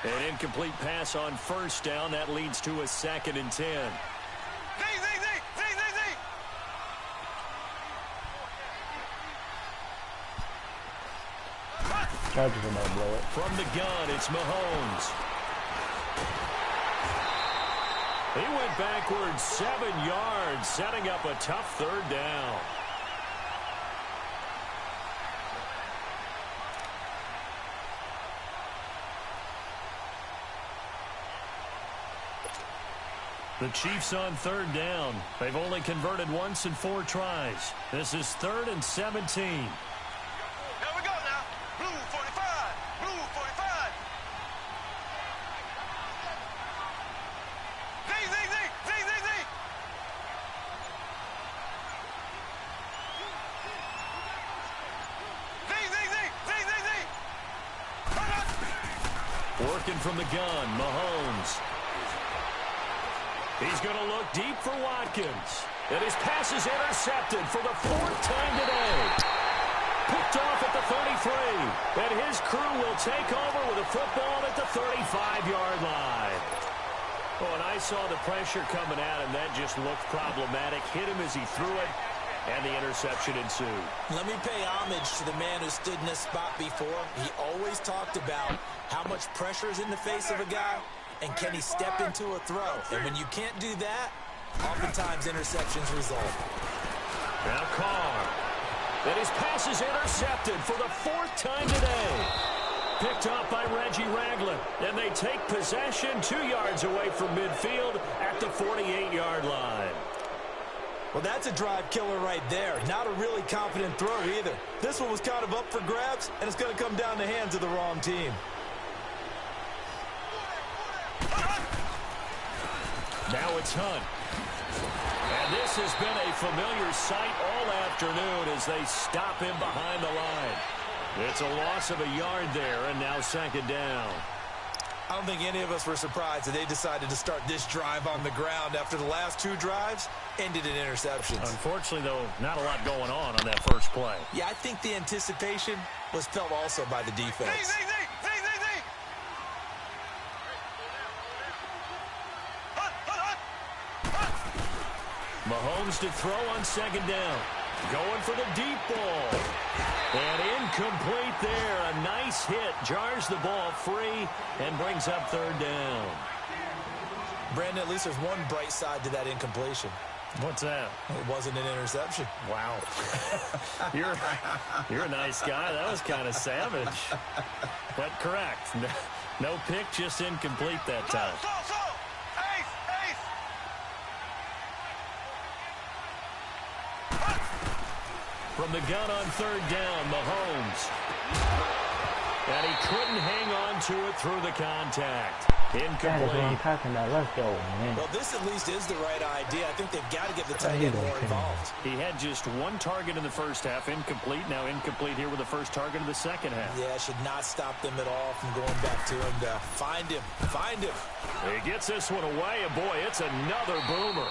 An incomplete pass on 1st down. That leads to a 2nd and 10. Chargers are about to blow it. From the gun, it's Mahomes. He went backwards 7 yards, setting up a tough 3rd down. The Chiefs on 3rd down. They've only converted once in 4 tries. This is 3rd and 17. Here we go now. Blue 45. Blue 45. Z. Working from the gun, Mahomes. He's going to look deep for Watkins. And his pass is intercepted for the 4th time today. Picked off at the 33. And his crew will take over with a football at the 35-yard line. Oh, and I saw the pressure coming at him. That just looked problematic. Hit him as he threw it, and the interception ensued. Let me pay homage to the man who stood in this spot before. He always talked about how much pressure is in the face of a guy, and can he step into a throw? And when you can't do that, oftentimes interceptions result. Now Carr. And his pass is intercepted for the 4th time today. Picked off by Reggie Ragland. And they take possession 2 yards away from midfield at the 48-yard line. Well, that's a drive killer right there. Not a really confident throw either. This one was kind of up for grabs, and it's going to come down the hands of the wrong team. Now it's Hunt. And this has been a familiar sight all afternoon as they stop him behind the line. It's a loss of a yard there, and now 2nd down. I don't think any of us were surprised that they decided to start this drive on the ground after the last 2 drives ended in interceptions. Unfortunately, though, not a lot going on that first play. Yeah, I think the anticipation was felt also by the defense. Mahomes to throw on 2nd down. Going for the deep ball. And incomplete there. A nice hit. Jars the ball free and brings up 3rd down. Brandon, at least there's one bright side to that incompletion. What's that? It wasn't an interception. Wow. You're a nice guy. That was kind of savage. But correct. No pick, just incomplete that time. From the gun on 3rd down, Mahomes. And he couldn't hang on to it through the contact. Incomplete. That is what I'm talking about. Let's go, man. Well, this at least is the right idea. I think they've got to get the tight end more involved. He had just 1 target in the first half, incomplete. Now incomplete here with the first target of the second half. Yeah, should not stop them at all from going back to him to find him. Find him. He gets this one away, and boy, it's another boomer.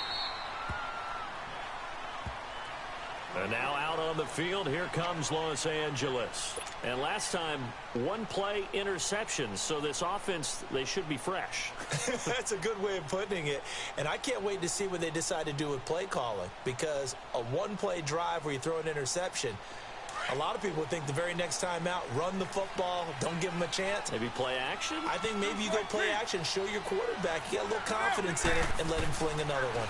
And now out on the field, here comes Los Angeles. And last time, 1 play interceptions, so this offense, they should be fresh. That's a good way of putting it. And I can't wait to see what they decide to do with play calling, because a 1-play drive where you throw an interception, A lot of people would think the very next time out, run the football, don't give him a chance. Maybe play action? I think maybe you go play action, show your quarterback, get a little confidence in him, and let him fling another one.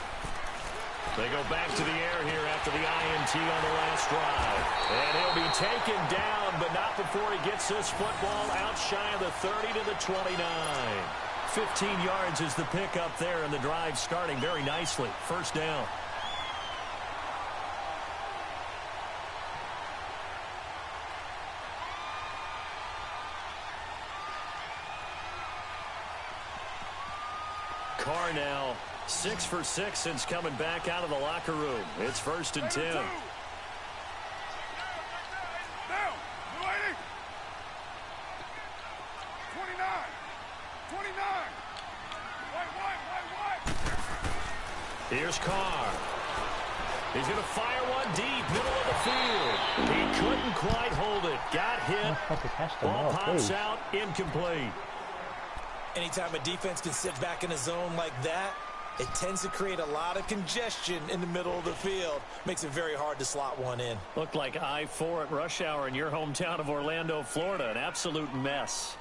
They go back to the air here after the INT on the last drive. And he'll be taken down, but not before he gets this football out shy of the 30 to the 29. 15 yards is the pickup there, and the drive starting very nicely. First down. Carr now 6 for 6 since coming back out of the locker room. It's 1st and 10. Down, 29. 29. White. Here's Carr. He's going to fire one deep, middle of the field. He couldn't quite hold it. Got hit. Ball pops out, incomplete. Anytime a defense can sit back in a zone like that, it tends to create a lot of congestion in the middle of the field. Makes it very hard to slot one in. Looked like I-4 at rush hour in your hometown of Orlando, Florida. An absolute mess.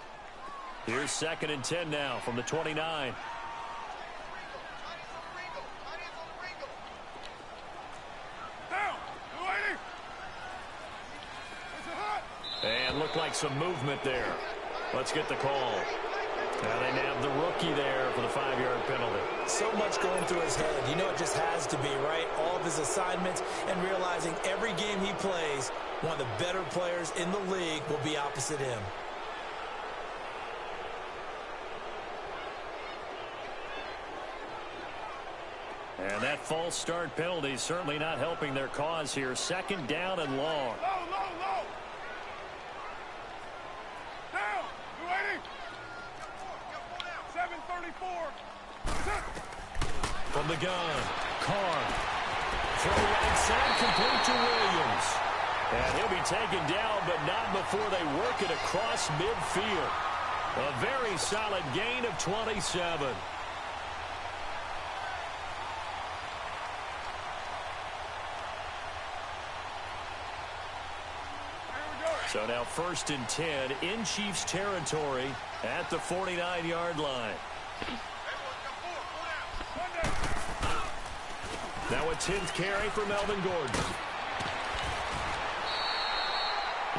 Here's 2nd and 10 now from the 29. And looked like some movement there. Let's get the call. Now they nabbed the rookie there for the 5-yard penalty. So much going through his head. You know it just has to be, right? All of his assignments and realizing every game he plays, one of the better players in the league will be opposite him. And that false start penalty is certainly not helping their cause here. 2nd down and long. Low. Down. 280. 734. From the gun, Carr. Throw right side, complete to Williams. And he'll be taken down, but not before they work it across midfield. A very solid gain of 27. So now 1st and 10 in Chiefs territory at the 49-yard line. Now a 10th carry for Melvin Gordon.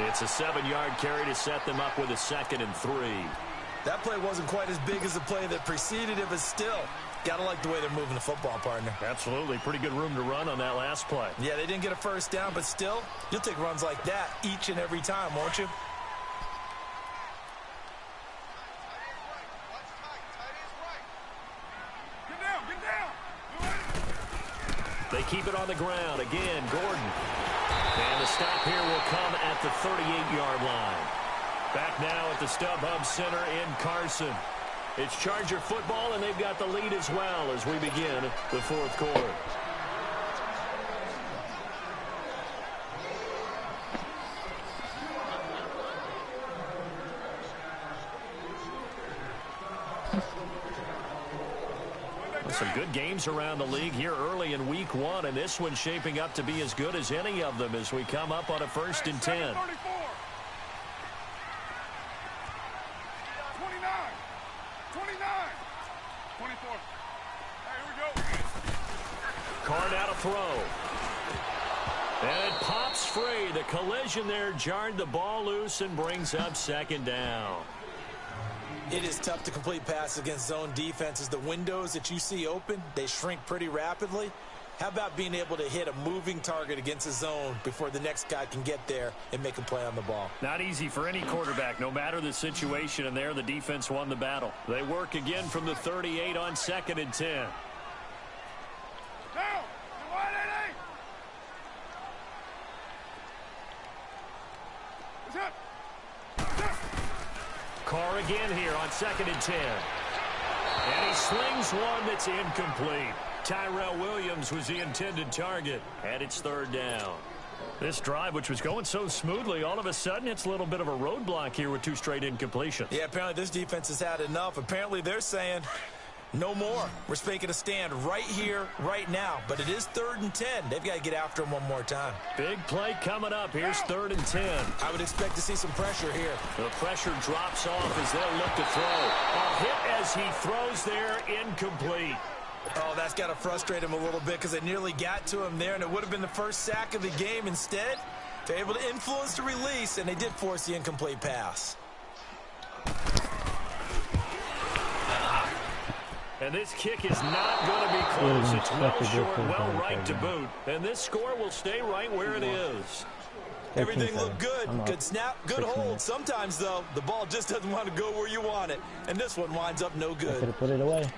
It's a 7-yard carry to set them up with a 2nd and 3. That play wasn't quite as big as the play that preceded it, but still, gotta like the way they're moving the football, partner. Absolutely. Pretty good room to run on that last play. Yeah, they didn't get a first down, but still, you'll take runs like that each and every time, won't you? Get down. They keep it on the ground. Again, Gordon. And the stop here will come at the 38-yard line. Back now at the StubHub Center in Carson. It's Charger football, and they've got the lead as well as we begin the 4th quarter. Some good games around the league here early in week 1, and this one's shaping up to be as good as any of them as we come up on a 1st and 10. 34. 29. 29. 24. Hey, here we go. Carr now to throw. And it pops free. The collision there jarred the ball loose and brings up 2nd down. It is tough to complete passes against zone defenses. The windows that you see open, they shrink pretty rapidly. How about being able to hit a moving target against a zone before the next guy can get there and make a play on the ball? Not easy for any quarterback, no matter the situation, and there the defense won the battle. They work again from the 38 on 2nd and 10. Down. Wide 88. It's up. Carr again here on 2nd and 10. And he slings one that's incomplete. Tyrell Williams was the intended target, and it's 3rd down. This drive, which was going so smoothly, all of a sudden it's a little bit of a roadblock here with 2 straight incompletions. Yeah, apparently this defense has had enough. Apparently they're saying, No more. We're making a stand right here, right now. But it is 3rd and 10. They've got to get after him one more time. Big play coming up. Here's 3rd and 10. I would expect to see some pressure here. The pressure drops off as they'll look to throw. A hit as he throws there, incomplete. Oh, that's got to frustrate him a little bit because they nearly got to him there, and it would have been the first sack of the game. Instead, they're able to influence the release, and they did force the incomplete pass. And this kick is not going to be close. It's well short, well right to boot. And this score will stay right where it is. Everything looked good. Good snap, good hold. Sometimes, though, the ball just doesn't want to go where you want it. And this one winds up no good. I could have put it away.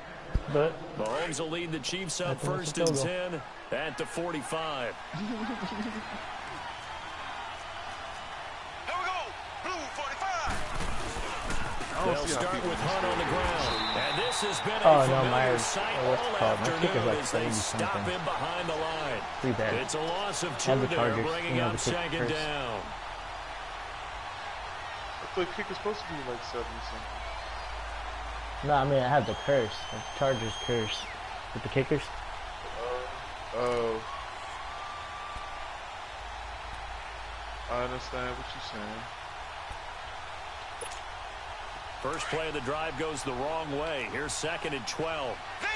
But Mahomes will lead the Chiefs up 1st and 10 at the 45. Here we go. Blue 45. They'll start with Hunt on the ground. And this has been a familiar sight all afternoon as they stop him behind the line. It's a loss of 2 there, bringing up 2nd down. I thought kick is supposed to be like 70-something. no, I mean I have the curse, the Chargers curse with the kickers. Oh. I understand what you're saying. First play of the drive goes the wrong way. Here's 2nd and 12. Z.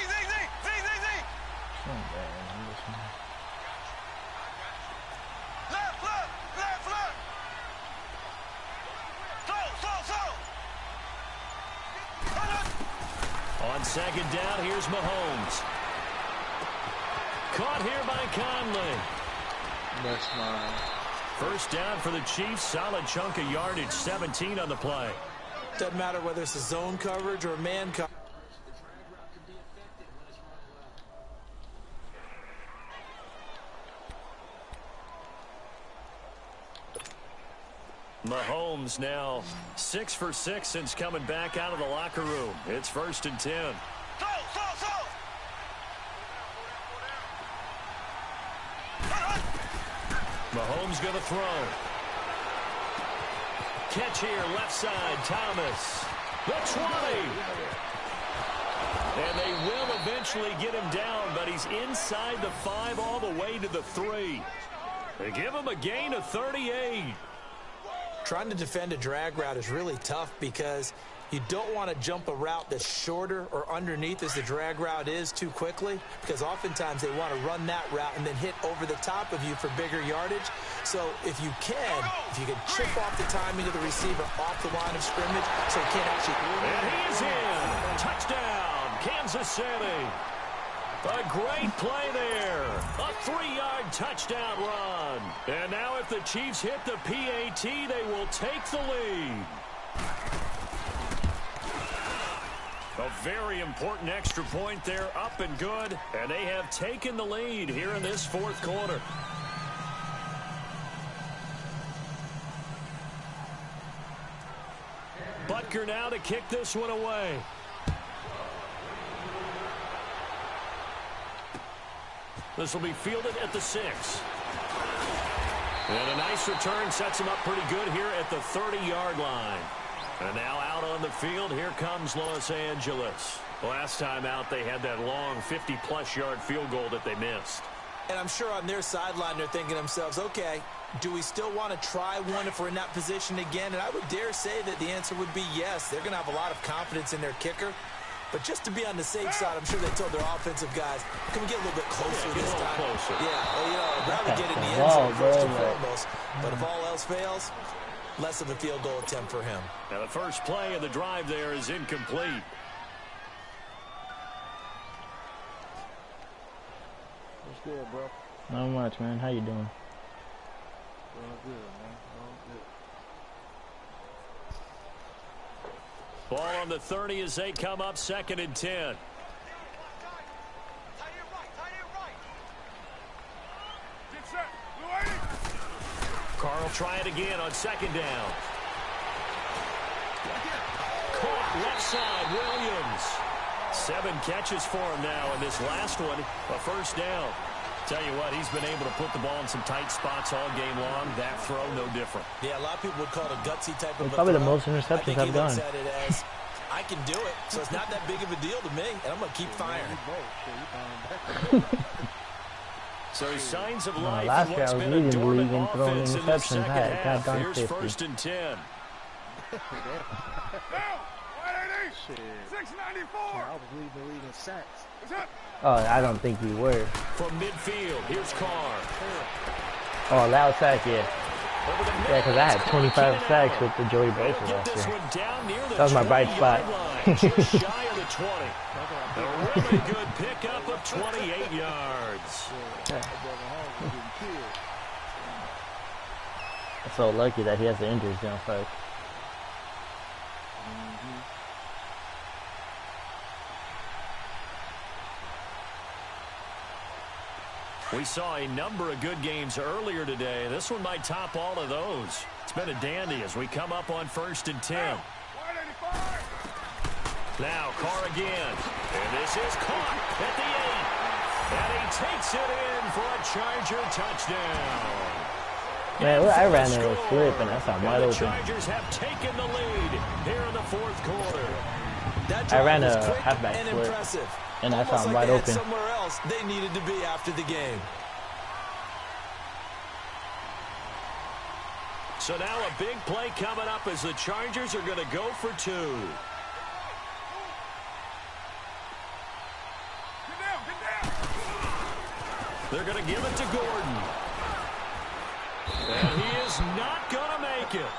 Left. Slow. On 2nd down, here's Mahomes. Caught here by Conley. That's mine. First down for the Chiefs. Solid chunk of yardage, 17 on the play. Doesn't matter whether it's a zone coverage or a man coverage. Mahomes now 6 for 6 since coming back out of the locker room. It's 1st and 10. Slow. Mahomes going to throw. Catch here, left side, Thomas. The 20. And they will eventually get him down, but he's inside the 5 all the way to the 3. They give him a gain of 38. Trying to defend a drag route is really tough because you don't want to jump a route that's shorter or underneath as the drag route is too quickly, because oftentimes they want to run that route and then hit over the top of you for bigger yardage. So if you can chip off the timing of the receiver off the line of scrimmage so he can't actually... And he's in. Touchdown, Kansas City. A great play there. A 3-yard touchdown run. And now if the Chiefs hit the PAT, they will take the lead. A very important extra point there, up and good. And they have taken the lead here in this 4th quarter. Butker now to kick this one away. This will be fielded at the 6. And a nice return sets him up pretty good here at the 30-yard line. And now out on the field, here comes Los Angeles. Last time out, they had that long 50-plus yard field goal that they missed. And I'm sure on their sideline, they're thinking to themselves, okay, do we still want to try one if we're in that position again? And I would dare say that the answer would be yes. They're going to have a lot of confidence in their kicker. But just to be on the safe side, I'm sure they told their offensive guys, can we get a little bit closer this time? Closer. Yeah, well, I'd rather get in the end zone first and foremost. But if all else fails, less of a field goal attempt for him. Now the first play of the drive there is incomplete. What's good, bro? Not much, man. How you doing? Doing good, man. Doing good. Ball on the 30 as they come up 2nd and 10. Carl try it again on 2nd down. Caught left side, Williams. 7 catches for him now in this last one, a first down. Tell you what, he's been able to put the ball in some tight spots all game long. That throw, no different. Yeah, a lot of people would call it a gutsy type of probably throw. the most interceptions I've done. At it as, I can do it, so it's not that big of a deal to me, and I'm going to keep firing. So signs of life last in year what's I was been a leading the league dormant in throwing offense in the interceptions. second I had half. done Here's 50. 1st and 10. Shit. 694. I was leading the league in sacks. Oh, I don't think you were. From midfield, here's Carr. Oh, loud sack, yeah. Yeah, because I had 25 sacks with the Joey Bosa last year. That was my bright spot. Just shy of the 20. A really good pickup of 28 yards. I'm so lucky that he has the injuries down first. We saw a number of good games earlier today. This one might top all of those. It's been a dandy as we come up on 1st and 10. Now Carr again. And this is caught at the 8. And he takes it in for a Charger touchdown. Man, I ran in a slip and that's wide open. The Chargers have taken the lead here in the 4th quarter. I ran a halfback slip. And I found wide open. Somewhere else they needed to be after the game. So now a big play coming up as the Chargers are going to go for 2. They're going to give it to Gordon. And he is not going to make it.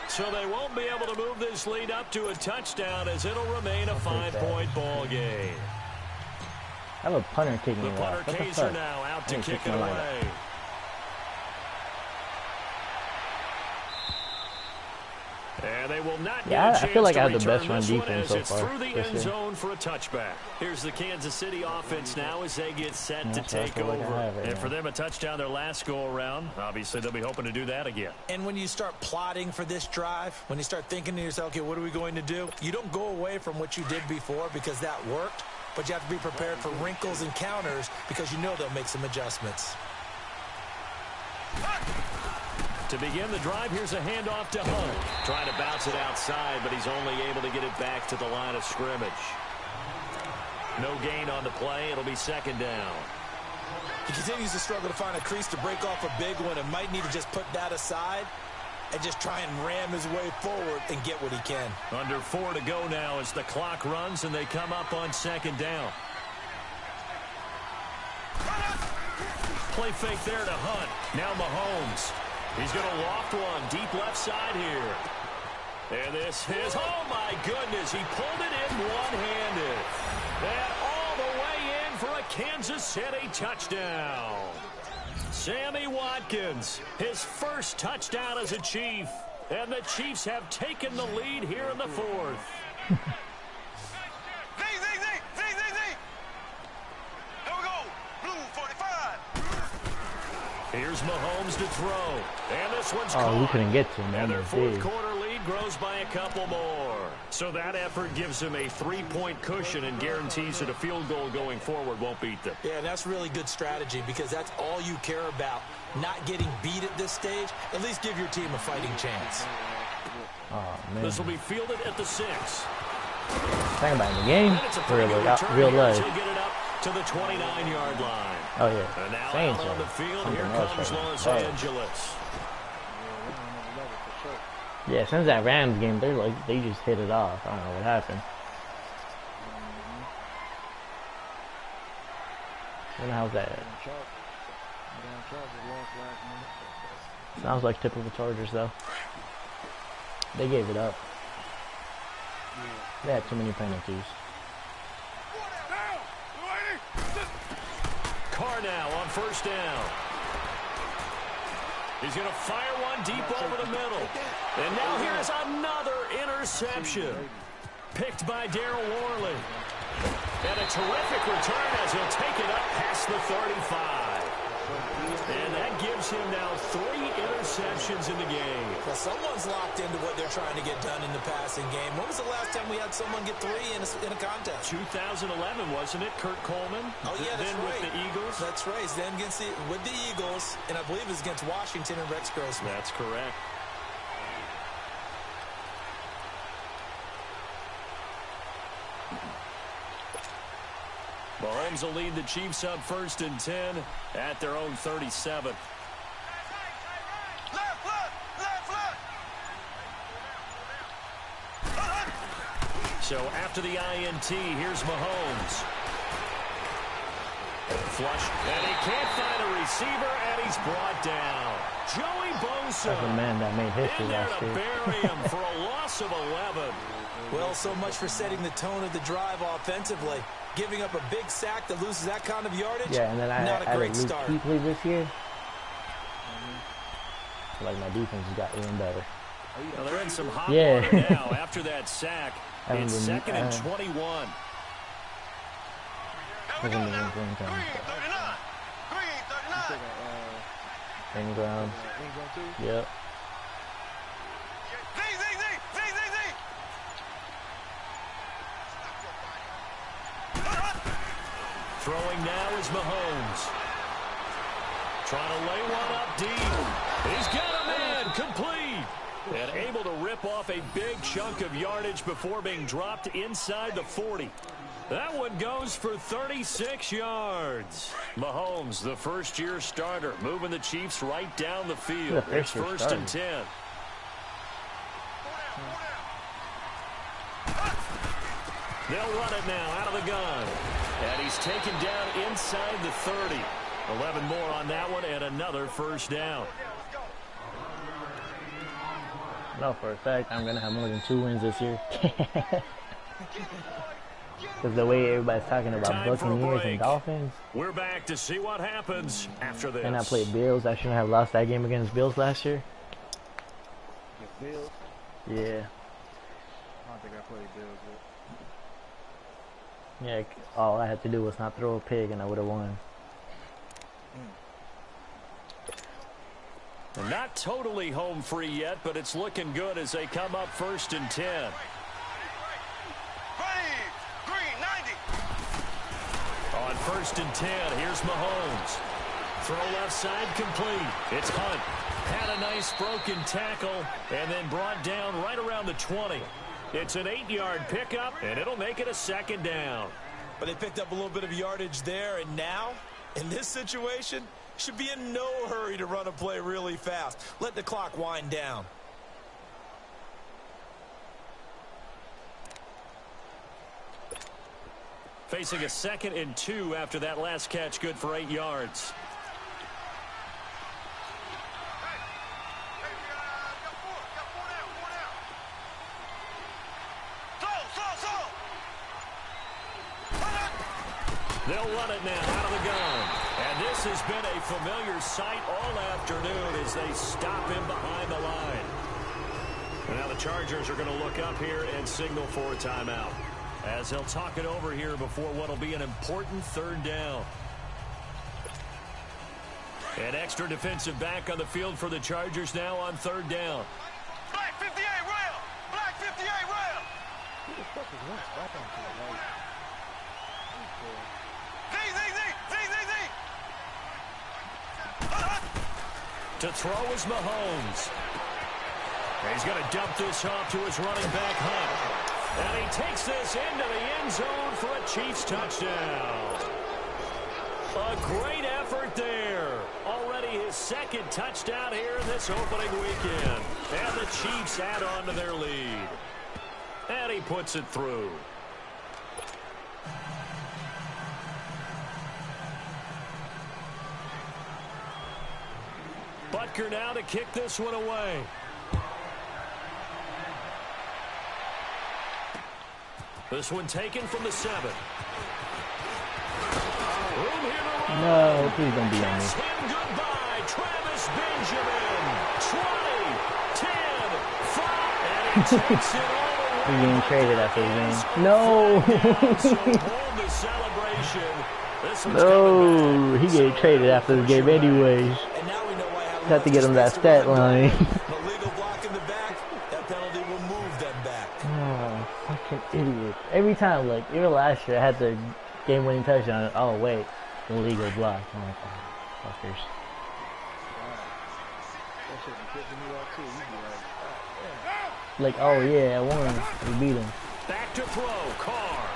So they won't be able to move this lead up to a touchdown as it'll remain a 5-point ball game. I have a punter kicking the it punter off. What the Kaiser fuck? now out to I kick kick it my line away. up. And they will not Yeah, get a I feel like I chance have the to best run return this one defense as so it's far through the this end year. zone for a touchback. Here's the Kansas City offense now as they get set to That's what I take feel like I over. have right And now. for them, a touchdown their last go-around. Obviously, they'll be hoping to do that again. And when you start plotting for this drive, when you start thinking to yourself, okay, what are we going to do? You don't go away from what you did before because that worked, but you have to be prepared for wrinkles and counters because you know they'll make some adjustments. To begin the drive, here's a handoff to Hunt. Trying to bounce it outside, but he's only able to get it back to the line of scrimmage. No gain on the play. It'll be 2nd down. He continues to struggle to find a crease to break off a big one and might need to just put that aside and just try and ram his way forward and get what he can. Under 4 to go now as the clock runs and they come up on 2nd down. Play fake there to Hunt. Now Mahomes. He's going to loft one deep left side here. And this is, oh my goodness, he pulled it in one-handed. And all the way in for a Kansas City touchdown. Sammy Watkins, his first touchdown as a Chief. And the Chiefs have taken the lead here in the 4th. Here's Mahomes to throw. And this one's caught. We couldn't get to him. And their 4th quarter lead grows by a couple more. So that effort gives them a 3-point cushion and guarantees that a field goal going forward won't beat them. Yeah, that's really good strategy because that's all you care about. Not getting beat at this stage. At least give your team a fighting chance. Oh, man. This will be fielded at the 6. Talking about in the game, real life. Get it up to the 29-yard line. Oh, yeah. And now Saints out on the field, here comes Los right. Angeles. Yeah, since that Rams game, they just hit it off. I don't know what happened. What the hell's that? Sounds like typical Chargers, though. They gave it up. They had too many penalties. Carr now on 1st down. He's going to fire one deep over the middle. And now here's another interception. Picked by Darryl Worley. And a terrific return as he'll take it up past the 35. And that gives him now 3 interceptions in the game. Well, someone's locked into what they're trying to get done in the passing game. When was the last time we had someone get 3 in a contest? 2011, wasn't it? Kurt Coleman. Oh, yeah, that's then right. with the Eagles. That's right. Then with the Eagles, and I believe it's against Washington and Rex Grossman. That's correct. Mahomes will lead the Chiefs up 1st and 10 at their own 37. So after the INT, here's Mahomes. Flush, and he can't find a receiver, and he's brought down. Joey Bosa. That's a man that made history last year. Bury him for a loss of 11. Well, so much for setting the tone of the drive offensively. Giving up a big sack that loses that kind of yardage, yeah, and then I not a great start. Kuechly this year. Like my defense has got even better. Well, they're in some hot water now after that sack. It's 2nd and 21. Green 39. Green ground. Yep. Z. Throwing now is Mahomes. Trying to lay one up deep. He's got a man complete. And able to rip off a big chunk of yardage before being dropped inside the 40. That one goes for 36 yards. Mahomes, the first-year starter, moving the Chiefs right down the field. It's 1st and 10. They'll run it now out of the gun. And he's taken down inside the 30. 11 more on that one and another 1st down. No, for a fact, I'm going to have more than 2 wins this year. Because the way everybody's talking about Buccaneers and Dolphins. We're back to see what happens after this. And I played Bills. I shouldn't have lost that game against Bills last year. Bills? Yeah. I don't think I played Bills yet. Yeah, all I had to do was not throw a pig and I would have won. They're not totally home free yet, but it's looking good as they come up 1st and 10. Green 90. On 1st and 10, here's Mahomes. Throw left side complete. It's Hunt. Had a nice broken tackle and then brought down right around the 20. It's an 8-yard pickup, and it'll make it a 2nd down. But they picked up a little bit of yardage there, and now, in this situation, should be in no hurry to run a play really fast. Let the clock wind down. Facing a 2nd and 2 after that last catch, good for 8 yards. They'll run it now out of the gun. And this has been a familiar sight all afternoon as they stop him behind the line. And now the Chargers are going to look up here and signal for a timeout, as they'll talk it over here before what will be an important 3rd down. An extra defensive back on the field for the Chargers now on 3rd down. Black 58 rail. Black 58 rail. Who the fuck is Wentz back on to? To throw is Mahomes. He's going to dump this off to his running back, Hunt. And he takes this into the end zone for a Chiefs touchdown. A great effort there. Already his 2nd touchdown here in this opening weekend. And the Chiefs add on to their lead. And he puts it through. Butker now to kick this one away. This one taken from the 7. Room here to run. No, please don't be on me. Kiss him goodbye, Travis Benjamin. 20, 10, 5, and he takes it all the way. He's getting traded after the game. No. So hold the celebration. This one's No, he getting traded after the game anyways. And now we know why Have to get him that stat line. The legal block in the back, that penalty will move them back. Oh, fucking idiot. Every time, like, even last year, I had the game-winning touchdown. Oh, wait. Illegal block. Oh, my God. Fuckers. That shit be pissing me off too. You be like, oh, Like, oh, yeah, I won. We beat him. back to throw. Carr.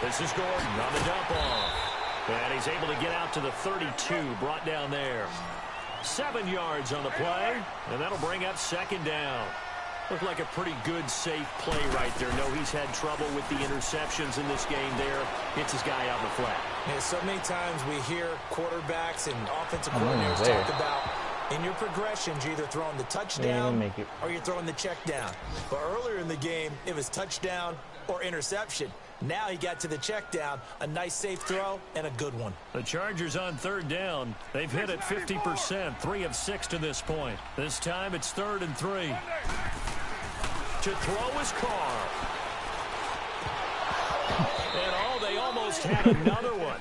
This is Gordon on the dump off. And he's able to get out to the 32, brought down there. 7 yards on the play, and that'll bring up second down. Looked like a pretty good, safe play right there. No, he's had trouble with the interceptions in this game there. Gets his guy out in the flat. Yeah, so many times we hear quarterbacks and offensive coordinators talk about in your progressions, you're either throwing the touchdown or you're throwing the check down. But earlier in the game, it was touchdown or interception. Now he got to the check down, a nice safe throw, and a good one. The Chargers on third down. They've hit it 50%, 3 of 6 to this point. This time it's 3rd and 3. To throw his Carr. And they almost had another one.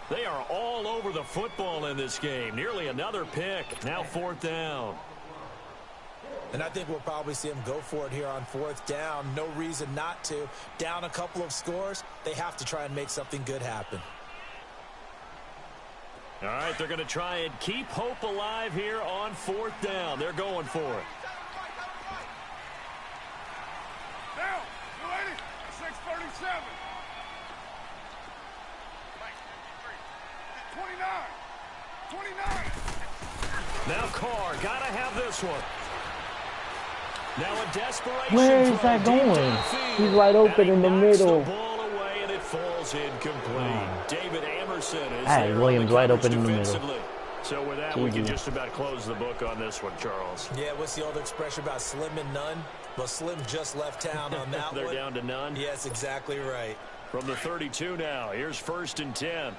They are all over the football in this game. Nearly another pick. Now 4th down. And I think we'll probably see him go for it here on 4th down. No reason not to. Down a couple of scores, they have to try and make something good happen. All right, they're going to try and keep hope alive here on 4th down. They're going for it. Down. 637. 29. Now Carr, got to have this one. Now a desperation. Where is that going? He's wide open in the middle. The ball away and it falls incomplete. David Emerson is Hey, there Williams wide open in the middle. So with that, we can just about close the book on this one, Charles. Yeah, what's the old expression about slim and none? Well, Slim just left town on that They're one. down to none? Yes, exactly right. From the 32 now, here's 1st and 10.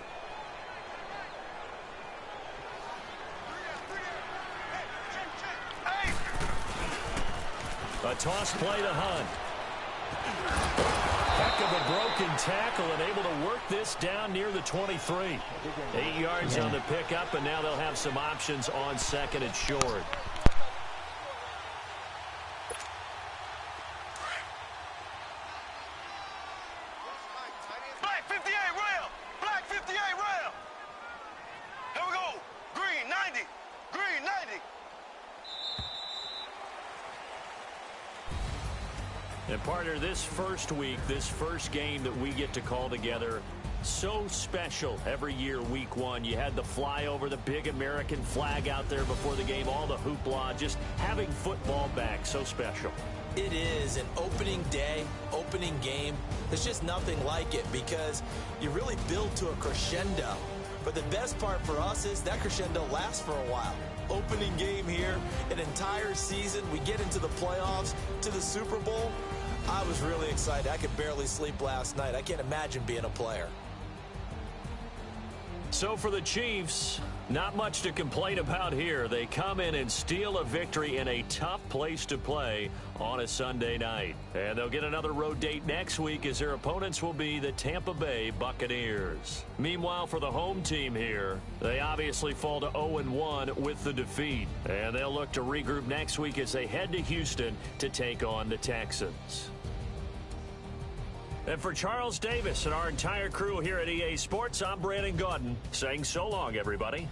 A toss play to Hunt. Heck of a broken tackle and able to work this down near the 23. 8 yards on the pickup, and now they'll have some options on 2nd and short. Black 58 rail. Black 58 rail. Here we go. Green 90. Green 90. And partner, this first week, this first game that we get to call together, so special every year, week 1. You had the flyover, the big American flag out there before the game, all the hoopla, just having football back, so special. It is an opening day, opening game. There's just nothing like it because you really build to a crescendo. But the best part for us is that crescendo lasts for a while. Opening game here, an entire season, we get into the playoffs, to the Super Bowl. I was really excited. I could barely sleep last night. I can't imagine being a player. So for the Chiefs, not much to complain about here. They come in and steal a victory in a tough place to play on a Sunday night. And they'll get another road date next week as their opponents will be the Tampa Bay Buccaneers. Meanwhile, for the home team here, they obviously fall to 0-1 with the defeat. And they'll look to regroup next week as they head to Houston to take on the Texans. And for Charles Davis and our entire crew here at EA Sports, I'm Brandon Gaudin saying so long, everybody.